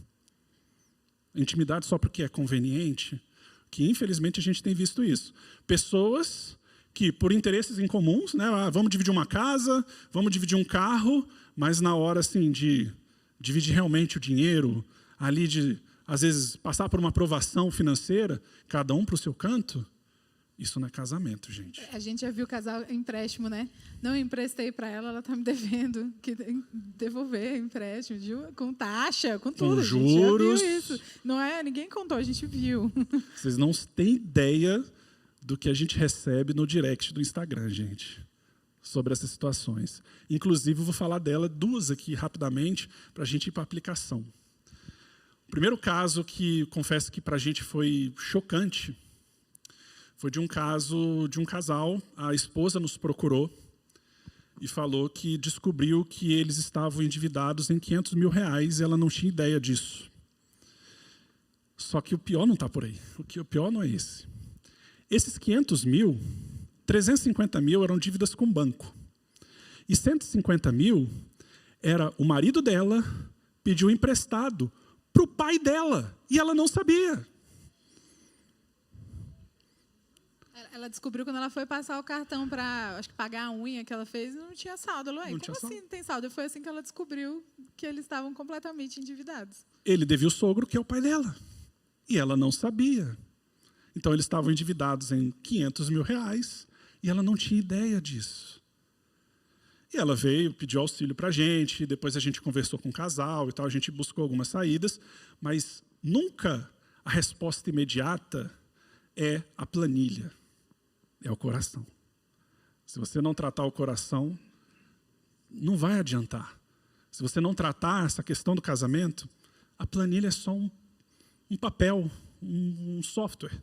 [SPEAKER 1] Intimidade só porque é conveniente? Que infelizmente a gente tem visto isso. Pessoas que, por interesses incomuns, né, vamos dividir uma casa, vamos dividir um carro, mas na hora assim, de dividir realmente o dinheiro, ali de, às vezes, passar por uma aprovação financeira, cada um para o seu canto, isso não é casamento, gente.
[SPEAKER 2] A gente já viu casal empréstimo, né? Não emprestei para ela, ela está me devendo que devolver empréstimo, com taxa, com tudo.
[SPEAKER 1] Com juros.
[SPEAKER 2] A gente já viu isso. Não é? Ninguém contou, a gente viu.
[SPEAKER 1] Vocês não têm ideia do que a gente recebe no direct do Instagram, gente, sobre essas situações. Inclusive, eu vou falar dela duas aqui rapidamente para a gente ir para a aplicação. O primeiro caso que confesso que para a gente foi chocante foi de um caso de um casal. A esposa nos procurou e falou que descobriu que eles estavam endividados em R$500 mil e ela não tinha ideia disso. Só que o pior não está por aí. O pior não é esse. Esses 500 mil, 350 mil eram dívidas com o banco. E 150 mil era o marido dela pediu emprestado para o pai dela. E ela não sabia.
[SPEAKER 2] Ela descobriu quando ela foi passar o cartão para, acho que pagar a unha que ela fez, não tinha saldo. Ela, como assim não tem saldo? Foi assim que ela descobriu que eles estavam completamente endividados.
[SPEAKER 1] Ele devia o sogro, que é o pai dela. E ela não sabia. Então, eles estavam endividados em R$500 mil e ela não tinha ideia disso. E ela veio, pediu auxílio para a gente, depois a gente conversou com o casal e tal, a gente buscou algumas saídas, mas nunca a resposta imediata é a planilha. É o coração. Se você não tratar o coração, não vai adiantar. Se você não tratar essa questão do casamento, a planilha é só um papel, um software.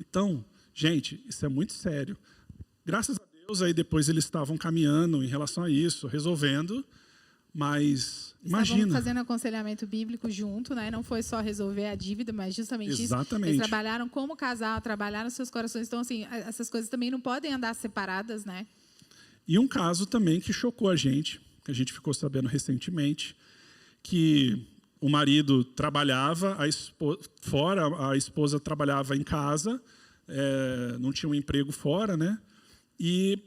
[SPEAKER 1] Então, gente, isso é muito sério. Graças a Deus, aí depois eles estavam caminhando em relação a isso, resolvendo, mas imagina.
[SPEAKER 2] Estavam fazendo aconselhamento bíblico junto, né? Não foi só resolver a dívida, mas justamente
[SPEAKER 1] Exatamente.
[SPEAKER 2] isso. Eles trabalharam como casal, trabalharam seus corações. Então, assim, essas coisas também não podem andar separadas, né?
[SPEAKER 1] E um caso também que chocou a gente, que a gente ficou sabendo recentemente, que o marido trabalhava fora, a esposa trabalhava em casa, não tinha um emprego fora, né? E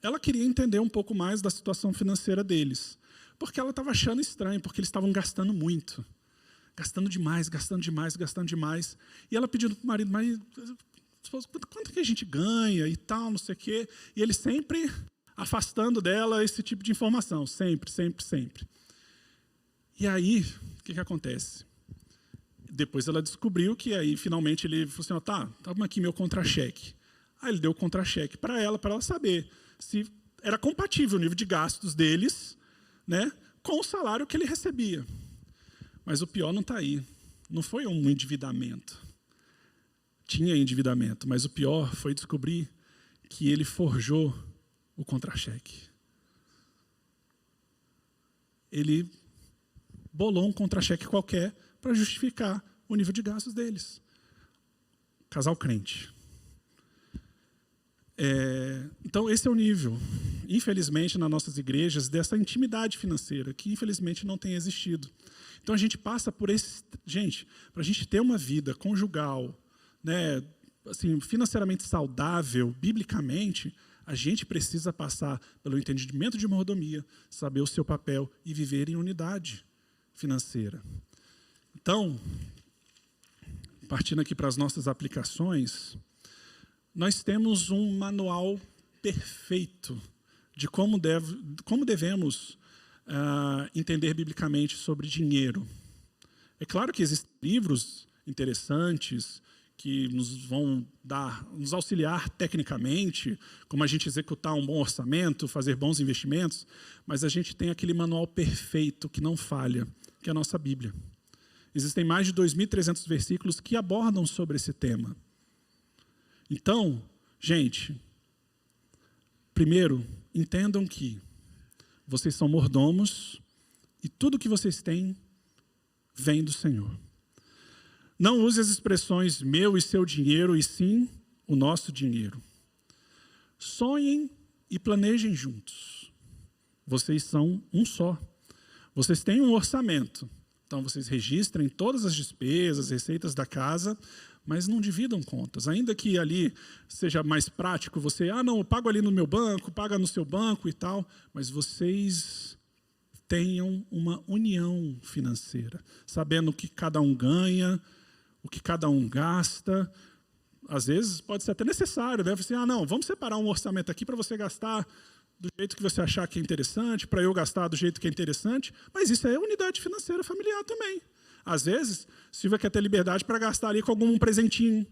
[SPEAKER 1] ela queria entender um pouco mais da situação financeira deles. Porque ela estava achando estranho, porque eles estavam gastando muito. Gastando demais, gastando demais, gastando demais. E ela pedindo para o marido, quanto que a gente ganha e tal, não sei o quê. E ele sempre afastando dela esse tipo de informação. Sempre, sempre, sempre. E aí, o que acontece? Depois ela descobriu que aí, finalmente, ele falou assim, tá, toma aqui meu contra-cheque. Aí ele deu o contra-cheque para ela saber se era compatível o nível de gastos deles, né, com o salário que ele recebia. Mas o pior não está aí. Não foi um endividamento. Tinha endividamento, mas o pior foi descobrir que ele forjou o contra-cheque. Ele bolou um contra-cheque qualquer para justificar o nível de gastos deles. Casal crente. Então, esse é o nível, infelizmente, nas nossas igrejas, dessa intimidade financeira, que infelizmente não tem existido. Então, a gente passa por esse... Gente, para a gente ter uma vida conjugal, né, assim, financeiramente saudável, biblicamente, a gente precisa passar pelo entendimento de mordomia, saber o seu papel e viver em unidade financeira. Então, partindo aqui para as nossas aplicações, nós temos um manual perfeito de como devemos entender biblicamente sobre dinheiro. É claro que existem livros interessantes que nos vão nos auxiliar tecnicamente, como a gente executar um bom orçamento, fazer bons investimentos, mas a gente tem aquele manual perfeito que não falha, que é a nossa Bíblia. Existem mais de 2.300 versículos que abordam sobre esse tema. Então, gente, primeiro, entendam que vocês são mordomos e tudo que vocês têm vem do Senhor. Não use as expressões meu e seu dinheiro, e sim o nosso dinheiro. Sonhem e planejem juntos. Vocês são um só. Vocês têm um orçamento. Então, vocês registrem todas as despesas, receitas da casa, mas não dividam contas. Ainda que ali seja mais prático, você, não, eu pago ali no meu banco, paga no seu banco e tal, mas vocês tenham uma união financeira, sabendo o que cada um ganha, o que cada um gasta. Às vezes pode ser até necessário, né? Você, não, vamos separar um orçamento aqui para você gastar do jeito que você achar que é interessante, para eu gastar do jeito que é interessante, mas isso é unidade financeira familiar também. Às vezes, Silvia quer ter liberdade para gastar ali com algum presentinho.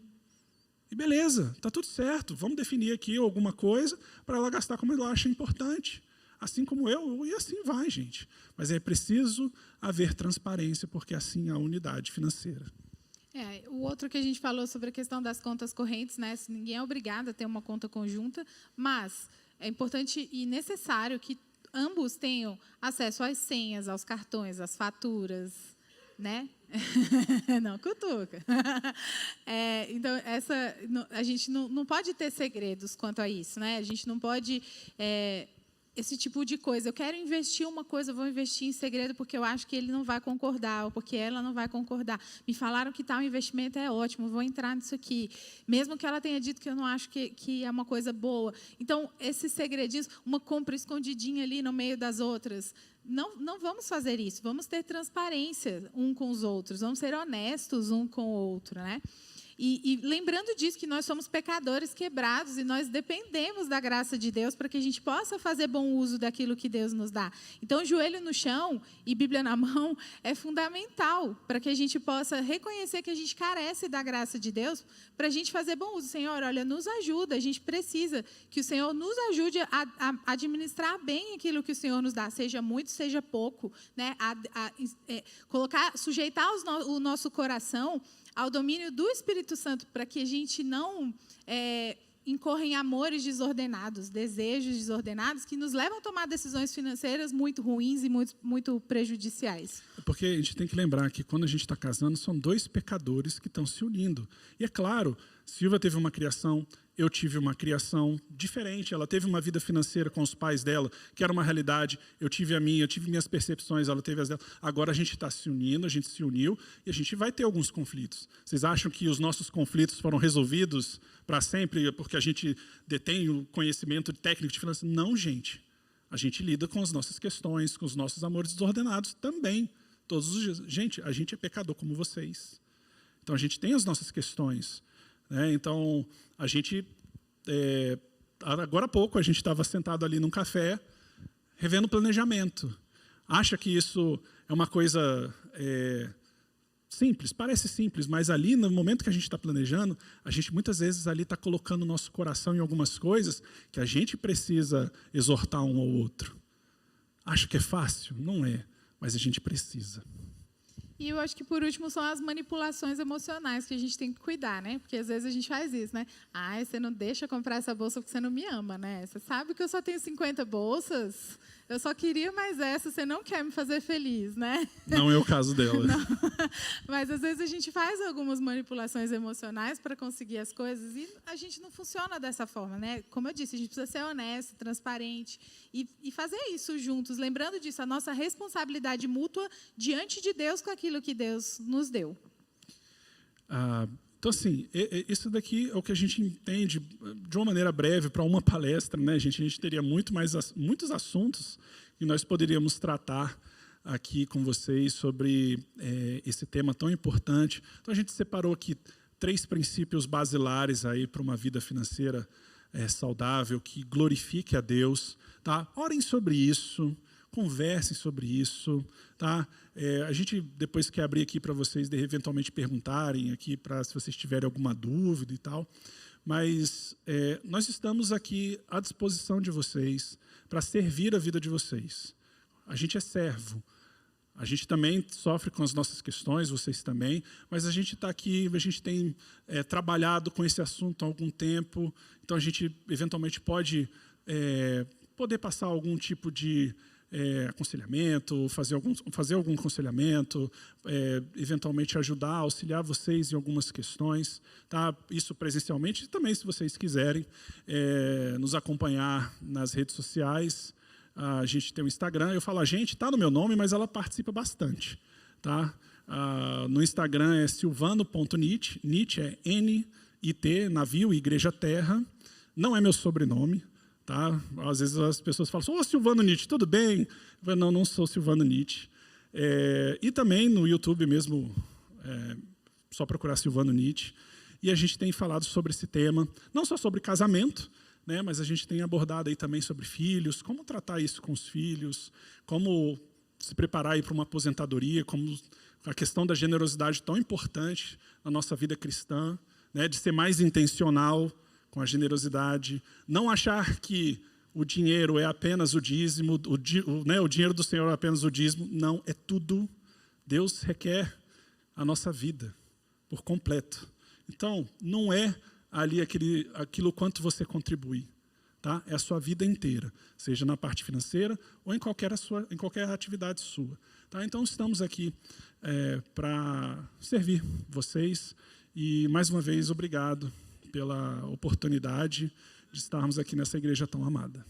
[SPEAKER 1] E beleza, está tudo certo, vamos definir aqui alguma coisa para ela gastar como ela acha importante. Assim como eu, e assim vai, gente. Mas é preciso haver transparência, porque assim há unidade financeira.
[SPEAKER 2] O outro que a gente falou sobre a questão das contas correntes, né? Ninguém é obrigado a ter uma conta conjunta, mas é importante e necessário que ambos tenham acesso às senhas, aos cartões, às faturas, né? Não, cutuca. Então, a gente não pode ter segredos quanto a isso, né? A gente não pode... esse tipo de coisa. Eu quero investir uma coisa, eu vou investir em segredo porque eu acho que ele não vai concordar ou porque ela não vai concordar. Me falaram que tal investimento é ótimo, vou entrar nisso aqui. Mesmo que ela tenha dito que eu não acho que é uma coisa boa. Então, esses segredinhos, uma compra escondidinha ali no meio das outras. Não vamos fazer isso. Vamos ter transparência um com os outros. Vamos ser honestos um com o outro, né? E lembrando disso, que nós somos pecadores quebrados e nós dependemos da graça de Deus para que a gente possa fazer bom uso daquilo que Deus nos dá. Então, joelho no chão e Bíblia na mão é fundamental para que a gente possa reconhecer que a gente carece da graça de Deus para a gente fazer bom uso. Senhor, olha, nos ajuda, a gente precisa que o Senhor nos ajude a administrar bem aquilo que o Senhor nos dá, seja muito, seja pouco, né? Sujeitar o nosso coração ao domínio do Espírito Santo, para que a gente não incorra em amores desordenados, desejos desordenados, que nos levam a tomar decisões financeiras muito ruins e muito prejudiciais.
[SPEAKER 1] Porque a gente tem que lembrar que quando a gente está casando, são dois pecadores que estão se unindo. E é claro, Silvia teve uma criação, eu tive uma criação diferente, ela teve uma vida financeira com os pais dela, que era uma realidade, eu tive a minha, eu tive minhas percepções, ela teve as dela. Agora a gente está se unindo, a gente se uniu e a gente vai ter alguns conflitos. Vocês acham que os nossos conflitos foram resolvidos para sempre porque a gente detém o conhecimento técnico de finanças? Não, gente. A gente lida com as nossas questões, com os nossos amores desordenados também, todos os dias. Gente, a gente é pecador como vocês. Então a gente tem as nossas questões. Então, a gente, agora há pouco, a gente estava sentado ali num café, revendo planejamento. Acha que isso é uma coisa simples? Parece simples, mas ali, no momento que a gente está planejando, a gente muitas vezes ali está colocando o nosso coração em algumas coisas que a gente precisa exortar um ao outro. Acho que é fácil? Não é, mas a gente precisa.
[SPEAKER 2] E eu acho que, por último, são as manipulações emocionais que a gente tem que cuidar, né? Porque, às vezes, a gente faz isso, né? Você não deixa eu comprar essa bolsa porque você não me ama, né? Você sabe que eu só tenho 50 bolsas, eu só queria mais essa, você não quer me fazer feliz, né?
[SPEAKER 1] Não é o caso dela.
[SPEAKER 2] Não. Mas, às vezes, a gente faz algumas manipulações emocionais para conseguir as coisas e a gente não funciona dessa forma, né? Como eu disse, a gente precisa ser honesto, transparente e fazer isso juntos, lembrando disso, a nossa responsabilidade mútua diante de Deus com aquilo que Deus nos deu.
[SPEAKER 1] Então, assim, isso daqui é o que a gente entende de uma maneira breve para uma palestra, né, gente? A gente teria muitos assuntos que nós poderíamos tratar aqui com vocês sobre esse tema tão importante. Então, a gente separou aqui 3 princípios basilares aí para uma vida financeira saudável, que glorifique a Deus. Tá? Orem sobre isso, conversem sobre isso. Tá? A gente depois quer abrir aqui para vocês, eventualmente perguntarem aqui, se vocês tiverem alguma dúvida e tal. Mas nós estamos aqui à disposição de vocês para servir a vida de vocês. A gente é servo. A gente também sofre com as nossas questões, vocês também, mas a gente está aqui, a gente tem trabalhado com esse assunto há algum tempo, então a gente eventualmente pode poder passar algum tipo de aconselhamento, fazer algum aconselhamento, eventualmente ajudar, auxiliar vocês em algumas questões, tá? Isso presencialmente, e também se vocês quiserem nos acompanhar nas redes sociais. A gente tem o Instagram, eu falo a gente, está no meu nome, mas ela participa bastante. Tá? No Instagram é silvano.nit, Nit é N-I-T, navio, igreja terra, não é meu sobrenome. Tá? Às vezes as pessoas falam, ô Silvano Nit, tudo bem? Eu falo, não sou Silvano Nit. E também no YouTube mesmo, só procurar Silvano Nit. E a gente tem falado sobre esse tema, não só sobre casamento, né, mas a gente tem abordado aí também sobre filhos, como tratar isso com os filhos, como se preparar para uma aposentadoria, como a questão da generosidade tão importante na nossa vida cristã, né, de ser mais intencional com a generosidade, não achar que o dinheiro é apenas o dízimo, o dinheiro do Senhor é apenas o dízimo, não, é tudo. Deus requer a nossa vida por completo. Então, não é ali aquilo quanto você contribui, tá? É a sua vida inteira, seja na parte financeira ou em qualquer atividade sua. Tá? Então, estamos aqui para servir vocês e, mais uma vez, obrigado pela oportunidade de estarmos aqui nessa igreja tão amada.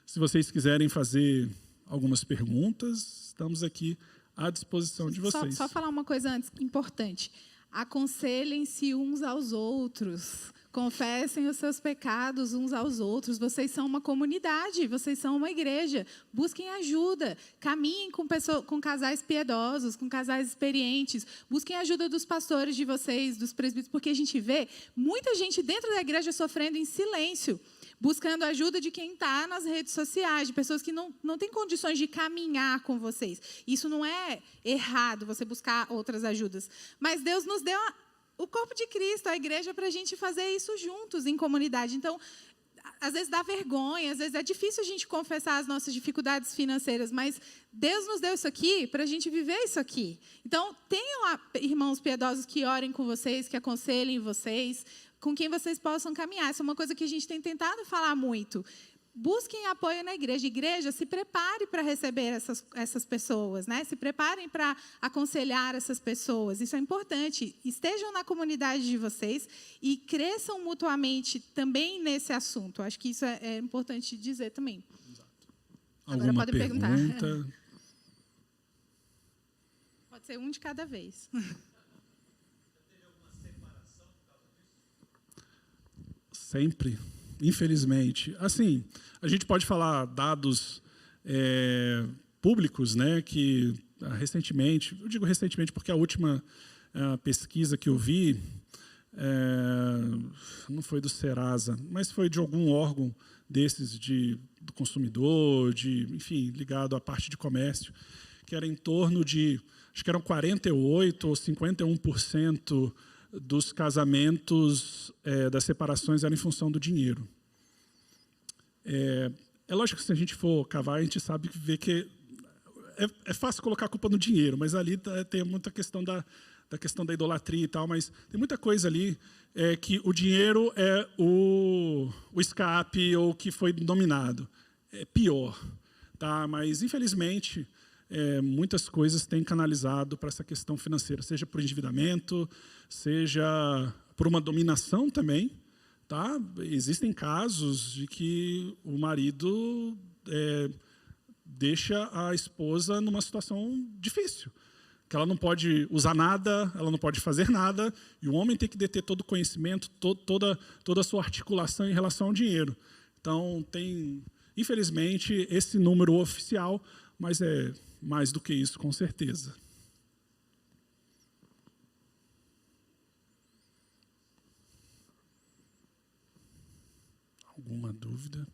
[SPEAKER 1] Se vocês quiserem fazer algumas perguntas, estamos aqui à disposição de vocês.
[SPEAKER 2] Só falar uma coisa antes, importante. Aconselhem-se uns aos outros. Confessem os seus pecados uns aos outros. Vocês são uma comunidade, vocês são uma igreja. Busquem ajuda. Caminhem com casais piedosos, com casais experientes. Busquem a ajuda dos pastores de vocês, dos presbíteros, porque a gente vê muita gente dentro da igreja sofrendo em silêncio, buscando a ajuda de quem está nas redes sociais, de pessoas que não têm condições de caminhar com vocês. Isso não é errado, você buscar outras ajudas. Mas Deus nos deu o corpo de Cristo, a igreja, para a gente fazer isso juntos, em comunidade. Então, às vezes dá vergonha, às vezes é difícil a gente confessar as nossas dificuldades financeiras, mas Deus nos deu isso aqui para a gente viver isso aqui. Então, tenham irmãos piedosos que orem com vocês, que aconselhem vocês, com quem vocês possam caminhar. Isso é uma coisa que a gente tem tentado falar muito. Busquem apoio na igreja. Igreja, se prepare para receber essas pessoas, né? Se preparem para aconselhar essas pessoas. Isso é importante. Estejam na comunidade de vocês e cresçam mutuamente também nesse assunto. Acho que isso é importante dizer também.
[SPEAKER 1] Exato.
[SPEAKER 2] Agora pode perguntar.
[SPEAKER 1] Pergunta?
[SPEAKER 2] Pode ser um de cada vez.
[SPEAKER 1] Sempre, infelizmente. Assim, a gente pode falar dados públicos, né, que recentemente, eu digo recentemente porque a última pesquisa que eu vi não foi do Serasa, mas foi de algum órgão desses do consumidor, enfim, ligado à parte de comércio, que era em torno de, acho que eram 48% ou 51% dos casamentos, das separações, eram em função do dinheiro. É lógico que se a gente for cavar, a gente sabe ver que é fácil colocar a culpa no dinheiro, mas ali tem muita questão da questão da idolatria e tal, mas tem muita coisa ali que o dinheiro é o escape ou que foi dominado. É pior, tá? Mas, infelizmente, muitas coisas têm canalizado para essa questão financeira, seja por endividamento, seja por uma dominação também. Tá? Existem casos de que o marido deixa a esposa numa situação difícil, que ela não pode usar nada, ela não pode fazer nada, e o homem tem que deter todo o conhecimento, toda a sua articulação em relação ao dinheiro. Então, tem, infelizmente, esse número oficial, mas é mais do que isso, com certeza. Alguma dúvida?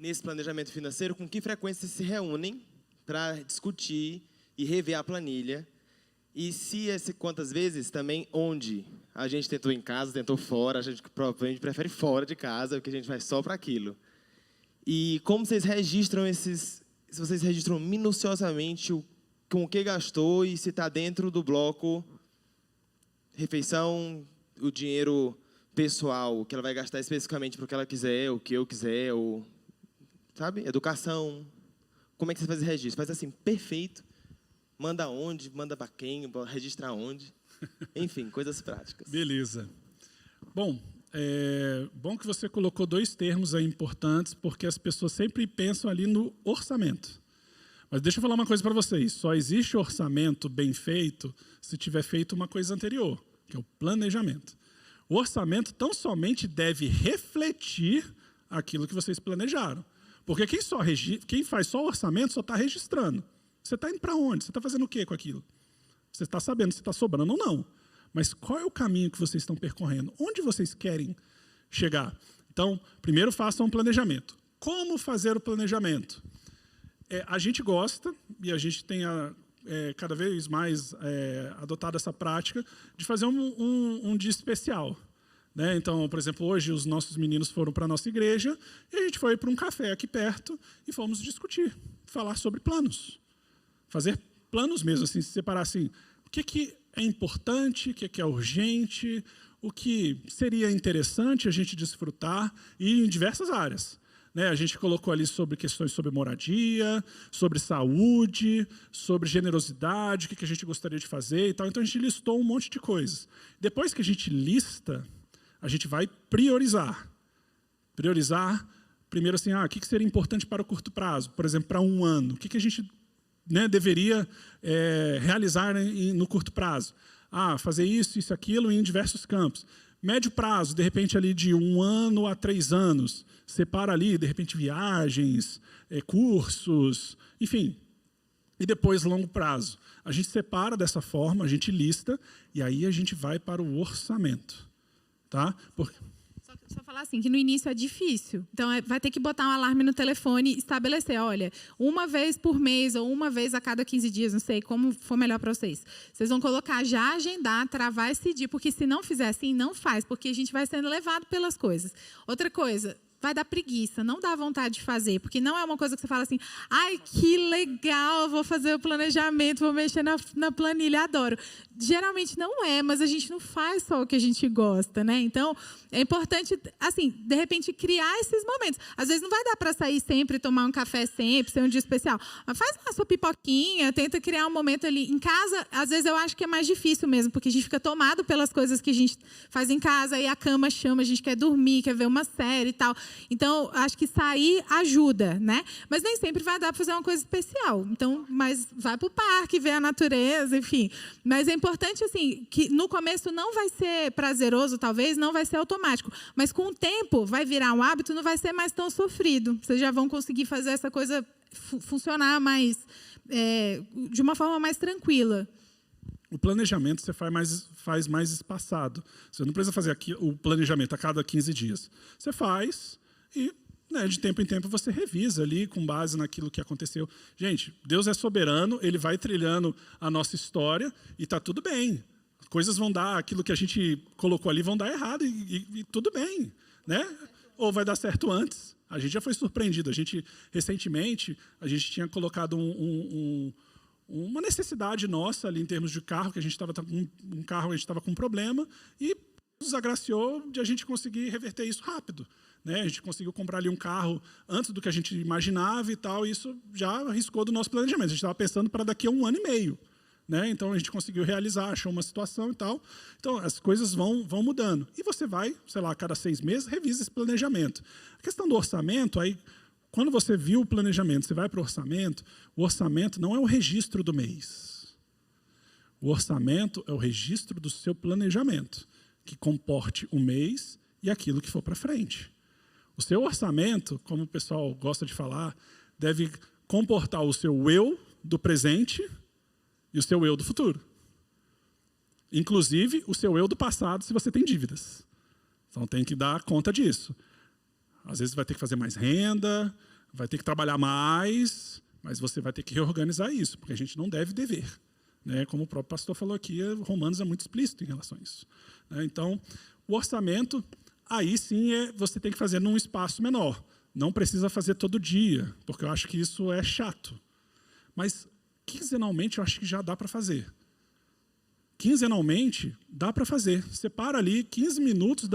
[SPEAKER 3] nesse planejamento financeiro, com que frequência vocês se reúnem para discutir e rever a planilha? E quantas vezes também, onde a gente tentou em casa, tentou fora, a gente provavelmente prefere fora de casa, porque a gente vai só para aquilo. E como vocês registram se vocês registram minuciosamente com o que gastou e se está dentro do bloco refeição, o dinheiro pessoal, que ela vai gastar especificamente para o que ela quiser, o que eu quiser, ou, sabe, educação. Como é que você faz esse registro? Faz assim, perfeito. Manda onde, manda para quem, registra onde. Enfim, coisas práticas.
[SPEAKER 1] Beleza. Bom, bom que você colocou 2 termos aí importantes, porque as pessoas sempre pensam ali no orçamento. Mas deixa eu falar uma coisa para vocês. Só existe orçamento bem feito se tiver feito uma coisa anterior, que é o planejamento. O orçamento tão somente deve refletir aquilo que vocês planejaram. Porque quem faz só o orçamento só está registrando. Você está indo para onde? Você está fazendo o quê com aquilo? Você está sabendo se está sobrando ou não. Mas qual é o caminho que vocês estão percorrendo? Onde vocês querem chegar? Então, primeiro façam um planejamento. Como fazer o planejamento? A gente gosta, e a gente tem cada vez mais adotado essa prática, de fazer um dia especial. Né? Então, por exemplo, hoje os nossos meninos foram para a nossa igreja e a gente foi para um café aqui perto e fomos discutir, falar sobre planos. Fazer planos mesmo, assim, se separar assim, o que é importante, o que é urgente, o que seria interessante a gente desfrutar, e em diversas áreas. Né? A gente colocou ali sobre questões sobre moradia, sobre saúde, sobre generosidade, o que a gente gostaria de fazer e tal. Então, a gente listou um monte de coisas. Depois que a gente lista, a gente vai priorizar. Priorizar, primeiro assim, o que seria importante para o curto prazo? Por exemplo, para um ano. O que a gente deveria realizar no curto prazo? Fazer isso, aquilo em diversos campos. Médio prazo, de repente, ali de 1 ano a 3 anos. Separa ali, de repente, viagens, cursos, enfim. E depois, longo prazo. A gente separa dessa forma, a gente lista, e aí a gente vai para o orçamento. Tá?
[SPEAKER 2] Só falar assim, que no início é difícil. Então, vai ter que botar um alarme no telefone e estabelecer, olha, uma vez por mês ou uma vez a cada 15 dias, não sei, como for melhor para vocês. Vocês vão colocar, já agendar, travar esse dia, porque se não fizer assim, não faz, porque a gente vai sendo levado pelas coisas. Outra coisa, vai dar preguiça, não dá vontade de fazer, porque não é uma coisa que você fala assim, que legal, vou fazer o planejamento, vou mexer na planilha, adoro. Geralmente não é, mas a gente não faz só o que a gente gosta, né? Então, é importante, assim, de repente, criar esses momentos. Às vezes não vai dar para sair sempre, tomar um café sempre, ser um dia especial. Mas faz a sua pipoquinha, tenta criar um momento ali. Em casa, às vezes eu acho que é mais difícil mesmo, porque a gente fica tomado pelas coisas que a gente faz em casa, e a cama chama, a gente quer dormir, quer ver uma série e tal. Então, acho que sair ajuda, né? Mas nem sempre vai dar para fazer uma coisa especial. Então, mas vai para o parque, ver a natureza, enfim. Mas é importante, assim, que no começo não vai ser prazeroso, talvez, não vai ser automático. Mas com o tempo vai virar um hábito, não vai ser mais tão sofrido. Vocês já vão conseguir fazer essa coisa funcionar mais, de uma forma mais tranquila.
[SPEAKER 1] O planejamento você faz mais espaçado. Você não precisa fazer o planejamento a cada 15 dias. Você faz e, de tempo em tempo, você revisa ali com base naquilo que aconteceu. Gente, Deus é soberano, Ele vai trilhando a nossa história e está tudo bem. Coisas vão dar, aquilo que a gente colocou ali vão dar errado e tudo bem. Né? Ou vai dar certo antes. A gente já foi surpreendido. Recentemente, a gente tinha colocado uma necessidade nossa ali em termos de carro, que a gente estava com um carro, a gente estava com um problema, e nos agraciou de a gente conseguir reverter isso rápido. Né? A gente conseguiu comprar ali um carro antes do que a gente imaginava e tal, e isso já arriscou do nosso planejamento. A gente estava pensando para daqui a 1 ano e meio. Né? Então, a gente conseguiu realizar, achou uma situação e tal. Então, as coisas vão mudando. E você vai, sei lá, a cada 6 meses, revisa esse planejamento. A questão do orçamento, aí, quando você viu o planejamento, você vai para o orçamento não é o registro do mês. O orçamento é o registro do seu planejamento, que comporte o mês e aquilo que for para frente. O seu orçamento, como o pessoal gosta de falar, deve comportar o seu eu do presente e o seu eu do futuro. Inclusive, o seu eu do passado, se você tem dívidas. Então, tem que dar conta disso. Às vezes vai ter que fazer mais renda, vai ter que trabalhar mais, mas você vai ter que reorganizar isso, porque a gente não deve dever. Né? Como o próprio pastor falou aqui, Romanos é muito explícito em relação a isso. Né? Então, o orçamento, aí sim você tem que fazer num espaço menor. Não precisa fazer todo dia, porque eu acho que isso é chato. Mas, quinzenalmente, eu acho que já dá para fazer. Quinzenalmente, dá para fazer. Separa ali 15 minutos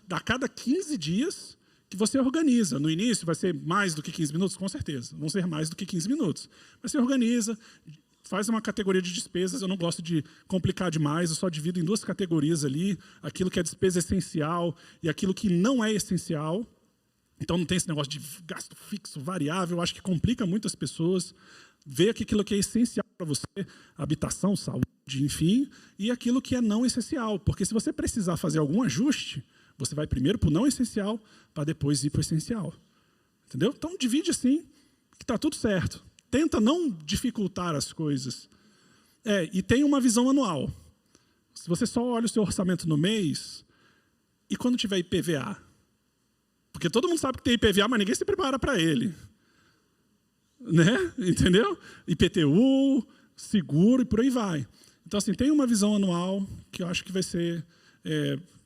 [SPEAKER 1] a cada 15 dias que você organiza. No início vai ser mais do que 15 minutos? Com certeza. Vão ser mais do que 15 minutos. Mas você organiza, faz uma categoria de despesas. Eu não gosto de complicar demais, eu só divido em 2 categorias ali. Aquilo que é despesa essencial e aquilo que não é essencial. Então não tem esse negócio de gasto fixo, variável. Eu acho que complica muito as pessoas. Ver aquilo que é essencial para você, habitação, saúde, enfim, e aquilo que é não essencial. Porque se você precisar fazer algum ajuste, você vai primeiro para o não essencial, para depois ir para o essencial. Entendeu? Então, divide assim, que está tudo certo. Tenta não dificultar as coisas. E tem uma visão anual. Se você só olha o seu orçamento no mês, e quando tiver IPVA? Porque todo mundo sabe que tem IPVA, mas ninguém se prepara para ele. Né? Entendeu? IPTU, seguro e por aí vai. Então, assim, tem uma visão anual que eu acho que vai ser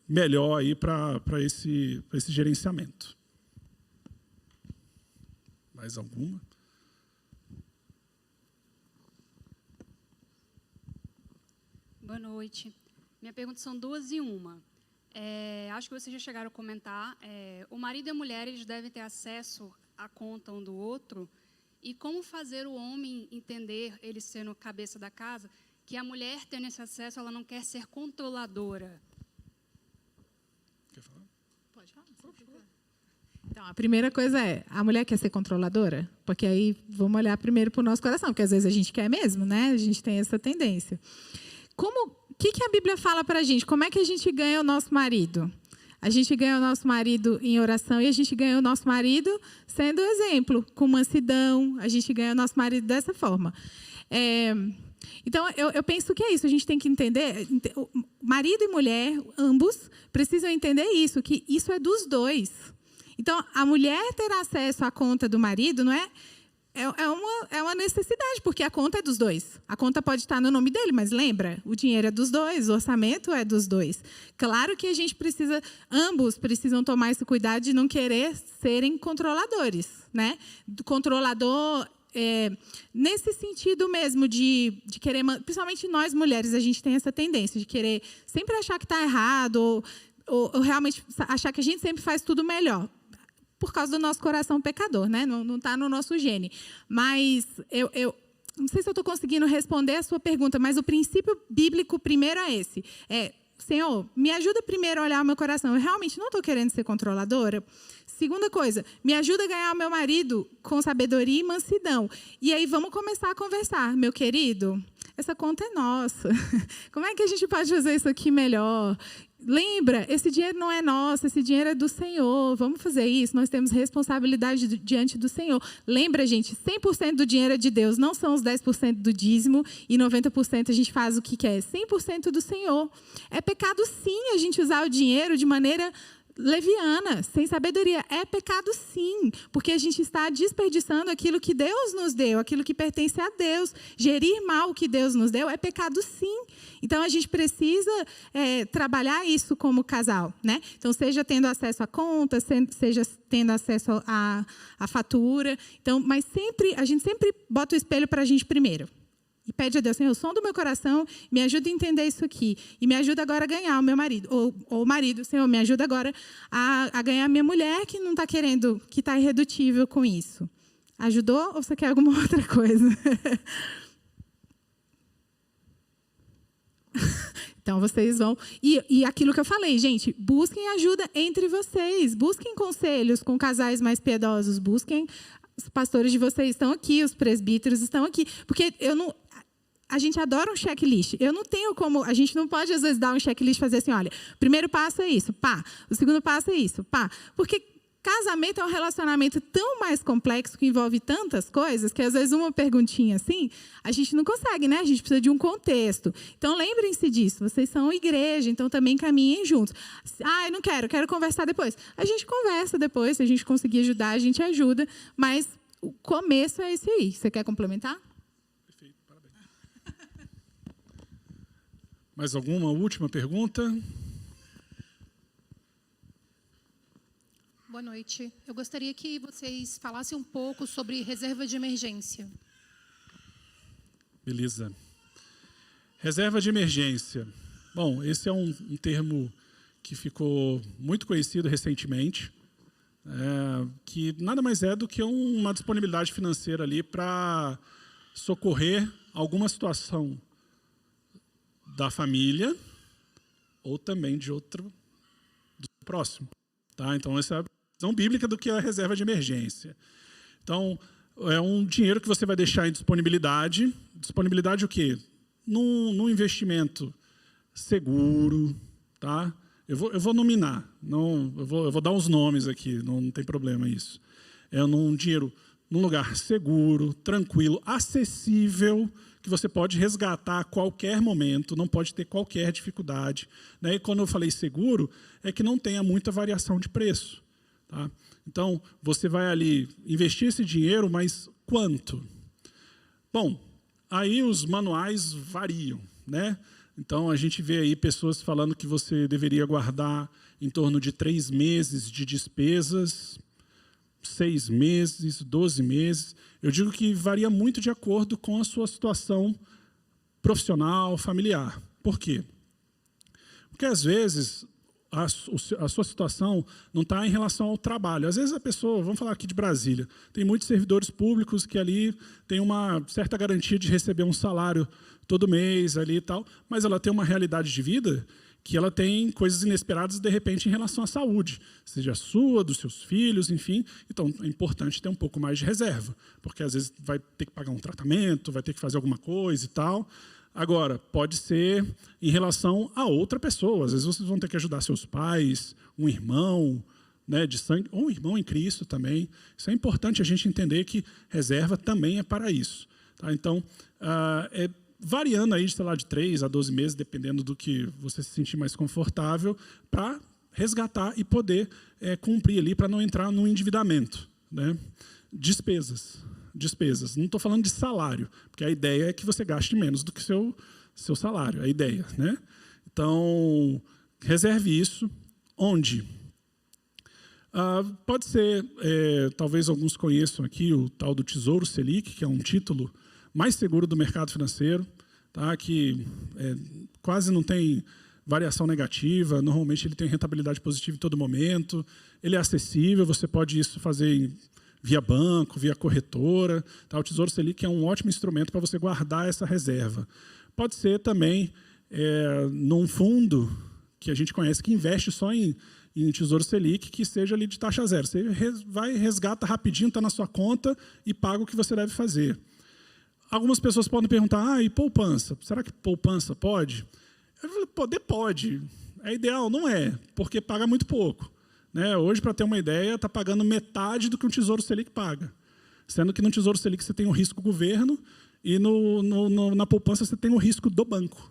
[SPEAKER 1] melhor aí para esse gerenciamento. Mais alguma?
[SPEAKER 4] Boa noite. Minha pergunta são 2 em 1. Acho que vocês já chegaram a comentar. O marido e a mulher eles devem ter acesso à conta um do outro. E como fazer o homem entender, ele sendo cabeça da casa, que a mulher tendo esse acesso, ela não quer ser controladora?
[SPEAKER 1] Quer falar?
[SPEAKER 2] Pode falar. Então, a primeira coisa é, a mulher quer ser controladora? Porque aí vamos olhar primeiro para o nosso coração, porque às vezes a gente quer mesmo, né? A gente tem essa tendência. O que a Bíblia fala para a gente? Como é que a gente ganha o nosso marido? A gente ganha o nosso marido em oração e a gente ganha o nosso marido sendo exemplo, com mansidão. A gente ganha o nosso marido dessa forma. Então, eu penso que é isso. A gente tem que entender, marido e mulher, ambos, precisam entender isso, que isso é dos dois. Então, a mulher ter acesso à conta do marido não é uma necessidade, porque a conta é dos dois. A conta pode estar no nome dele, mas lembra, o dinheiro é dos dois, o orçamento é dos dois. Claro que a gente ambos precisam tomar esse cuidado de não querer serem controladores, né? Controlador, nesse sentido mesmo de querer, principalmente nós mulheres, a gente tem essa tendência de querer sempre achar que está errado, ou realmente achar que a gente sempre faz tudo melhor. Por causa do nosso coração pecador, né? Não está no nosso gene. Mas eu não sei se eu estou conseguindo responder a sua pergunta, mas o princípio bíblico primeiro é esse. Senhor, me ajuda primeiro a olhar o meu coração. Eu realmente não estou querendo ser controladora. Segunda coisa, me ajuda a ganhar o meu marido com sabedoria e mansidão. E aí vamos começar a conversar. Meu querido, essa conta é nossa. Como é que a gente pode fazer isso aqui melhor? Lembra, esse dinheiro não é nosso, esse dinheiro é do Senhor. Vamos fazer isso, nós temos responsabilidade diante do Senhor. Lembra, gente, 100% do dinheiro é de Deus, não são os 10% do dízimo e 90% a gente faz o que quer. 100% do Senhor. É pecado, sim, a gente usar o dinheiro de maneira leviana, sem sabedoria. É pecado, sim, porque a gente está desperdiçando aquilo que Deus nos deu, aquilo que pertence a Deus. Gerir mal o que Deus nos deu é pecado, sim. Então, a gente precisa trabalhar isso como casal, né? Então, seja tendo acesso à conta, seja tendo acesso à fatura. Então, mas a gente sempre bota o espelho para a gente primeiro. E pede a Deus, Senhor, o som do meu coração, me ajuda a entender isso aqui. E me ajuda agora a ganhar o meu marido. Ou o marido, Senhor, me ajuda agora a ganhar a minha mulher que não está querendo, que está irredutível com isso. Ajudou ou você quer alguma outra coisa? Então, vocês vão... E aquilo que eu falei, gente, busquem ajuda entre vocês. Busquem conselhos com casais mais piedosos. Busquem... Os pastores de vocês estão aqui, os presbíteros estão aqui. Porque a gente adora um checklist. Eu não tenho como... A gente não pode, às vezes, dar um checklist e fazer assim, olha, o primeiro passo é isso, pá. O segundo passo é isso, pá. Porque casamento é um relacionamento tão mais complexo, que envolve tantas coisas, que às vezes uma perguntinha assim, a gente não consegue, né? A gente precisa de um contexto. Então, lembrem-se disso. Vocês são igreja, então também caminhem juntos. Eu não quero conversar depois. A gente conversa depois, se a gente conseguir ajudar, a gente ajuda. Mas o começo é esse aí. Você quer complementar?
[SPEAKER 1] Perfeito, parabéns. Mais alguma última pergunta?
[SPEAKER 5] Boa noite. Eu gostaria que vocês falassem um pouco sobre reserva de emergência.
[SPEAKER 1] Beleza. Reserva de emergência. Bom, esse é um termo que ficou muito conhecido recentemente, que nada mais é do que uma disponibilidade financeira ali para socorrer alguma situação da família ou também de outro do próximo. Tá? Então, essa é a visão bíblica do que é a reserva de emergência. Então, é um dinheiro que você vai deixar em disponibilidade. Disponibilidade o quê? Num investimento seguro. Tá? Eu vou nominar. Eu vou dar uns nomes aqui, não tem problema isso. É num dinheiro num lugar seguro, tranquilo, acessível, que você pode resgatar a qualquer momento, não pode ter qualquer dificuldade. Né? E quando eu falei seguro, é que não tenha muita variação de preço. Tá? Então, você vai ali investir esse dinheiro, mas quanto? Bom, aí os manuais variam. Né? Então, a gente vê aí pessoas falando que você deveria guardar em torno de 3 meses de despesas, 6 meses, 12 meses. Eu digo que varia muito de acordo com a sua situação profissional, familiar. Por quê? Porque, às vezes, a sua situação não está em relação ao trabalho. Às vezes a pessoa, vamos falar aqui de Brasília, tem muitos servidores públicos que ali tem uma certa garantia de receber um salário todo mês ali e tal, mas ela tem uma realidade de vida que ela tem coisas inesperadas, de repente, em relação à saúde, seja sua, dos seus filhos, enfim. Então, é importante ter um pouco mais de reserva, porque, às vezes, vai ter que pagar um tratamento, vai ter que fazer alguma coisa e tal. Agora, pode ser em relação a outra pessoa. Às vezes, vocês vão ter que ajudar seus pais, um irmão, né, de sangue, ou um irmão em Cristo também. Isso é importante a gente entender que reserva também é para isso. Tá? Então, variando aí, sei lá, de 3 a 12 meses, dependendo do que você se sentir mais confortável, para resgatar e poder cumprir ali, para não entrar no endividamento. Né? Despesas. Não estou falando de salário, porque a ideia é que você gaste menos do que seu salário, a ideia. Né? Então, reserve isso. Onde? Pode ser, talvez alguns conheçam aqui, o tal do Tesouro Selic, que é um título mais seguro do mercado financeiro, tá? Que quase não tem variação negativa, normalmente ele tem rentabilidade positiva em todo momento, ele é acessível, você pode isso fazer via banco, via corretora. Tá? O Tesouro Selic é um ótimo instrumento para você guardar essa reserva. Pode ser também num fundo que a gente conhece que investe só em Tesouro Selic, que seja ali de taxa zero. Você vai, resgata rapidinho, está na sua conta e paga o que você deve fazer. Algumas pessoas podem perguntar, e poupança? Será que poupança pode? Eu falei, poder pode. É ideal? Não é, porque paga muito pouco. Né? Hoje, para ter uma ideia, está pagando metade do que um Tesouro Selic paga. Sendo que no Tesouro Selic você tem o risco governo e na poupança você tem o risco do banco.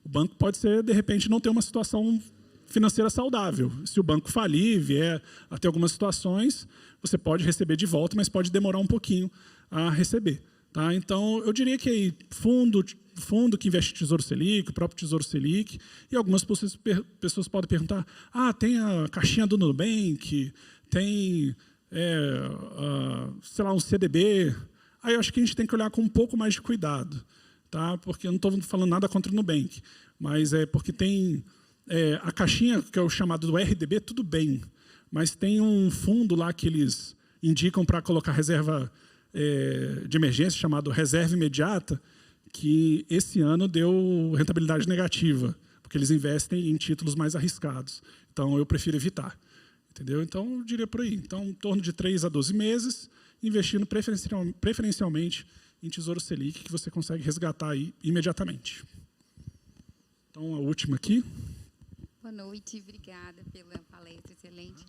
[SPEAKER 1] O banco pode ser, de repente, não ter uma situação financeira saudável. Se o banco falir, vier a ter algumas situações, você pode receber de volta, mas pode demorar um pouquinho a receber. Tá? Então, eu diria que aí, fundo que investe em Tesouro Selic, o próprio Tesouro Selic, e algumas pessoas podem perguntar, tem a caixinha do Nubank, tem, sei lá, um CDB. Aí eu acho que a gente tem que olhar com um pouco mais de cuidado, tá? Porque eu não estou falando nada contra o Nubank, mas é porque tem a caixinha, que é o chamado do RDB, tudo bem, mas tem um fundo lá que eles indicam para colocar reserva de emergência, chamado reserva imediata, que esse ano deu rentabilidade negativa, porque eles investem em títulos mais arriscados. Então, eu prefiro evitar. Entendeu? Então, eu diria por aí. Então, em torno de 3 a 12 meses, investindo preferencialmente em Tesouro Selic, que você consegue resgatar aí imediatamente. Então, a última aqui.
[SPEAKER 6] Boa noite, obrigada pela palestra excelente.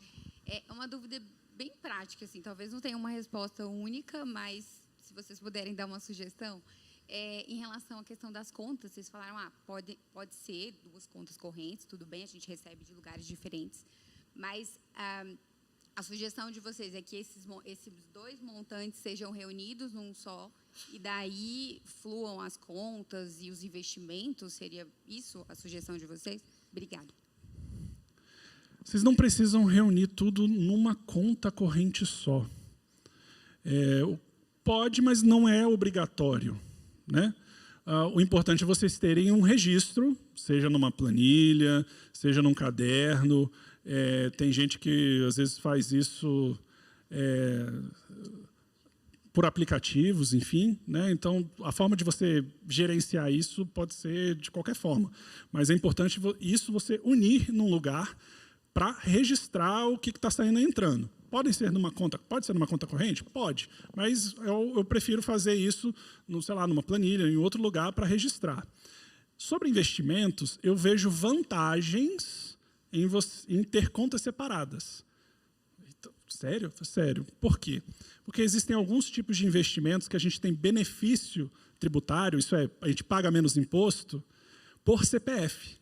[SPEAKER 6] É uma dúvida bem prática, assim, talvez não tenha uma resposta única, mas se vocês puderem dar uma sugestão, em relação à questão das contas, vocês falaram, pode ser 2 contas correntes, tudo bem, a gente recebe de lugares diferentes, mas a sugestão de vocês é que esses 2 montantes sejam reunidos num só, e daí fluam as contas e os investimentos, seria isso a sugestão de vocês? Obrigada.
[SPEAKER 1] Vocês não precisam reunir tudo numa conta corrente só. Pode, mas não é obrigatório, né? O importante é vocês terem um registro, seja numa planilha, seja num caderno. Tem gente que, às vezes, faz isso por aplicativos, enfim, né? Então, a forma de você gerenciar isso pode ser de qualquer forma. Mas é importante isso você unir num lugar para registrar o que está saindo e entrando. Pode ser numa conta corrente? Pode, mas eu prefiro fazer isso, sei lá, numa planilha, em outro lugar, para registrar. Sobre investimentos, eu vejo vantagens em ter contas separadas. Sério? Sério. Por quê? Porque existem alguns tipos de investimentos que a gente tem benefício tributário, isso é, a gente paga menos imposto, por CPF.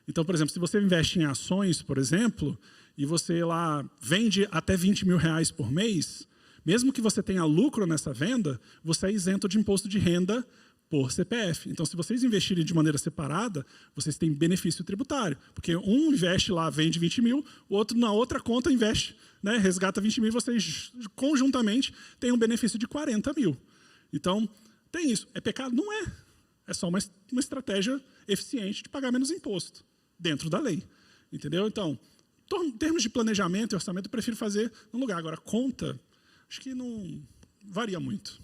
[SPEAKER 1] Então, por exemplo, se você investe em ações, por exemplo, e você lá vende até R$20.000 por mês, mesmo que você tenha lucro nessa venda, você é isento de imposto de renda por CPF. Então, se vocês investirem de maneira separada, vocês têm benefício tributário. Porque um investe lá, vende 20 mil, o outro na outra conta investe, né, resgata 20 mil, e vocês conjuntamente têm um benefício de 40 mil. Então, tem isso. É pecado? Não é. É só uma estratégia eficiente de pagar menos imposto, dentro da lei. Entendeu? Então, em termos de planejamento e orçamento, eu prefiro fazer num lugar. Agora, conta, acho que não varia muito.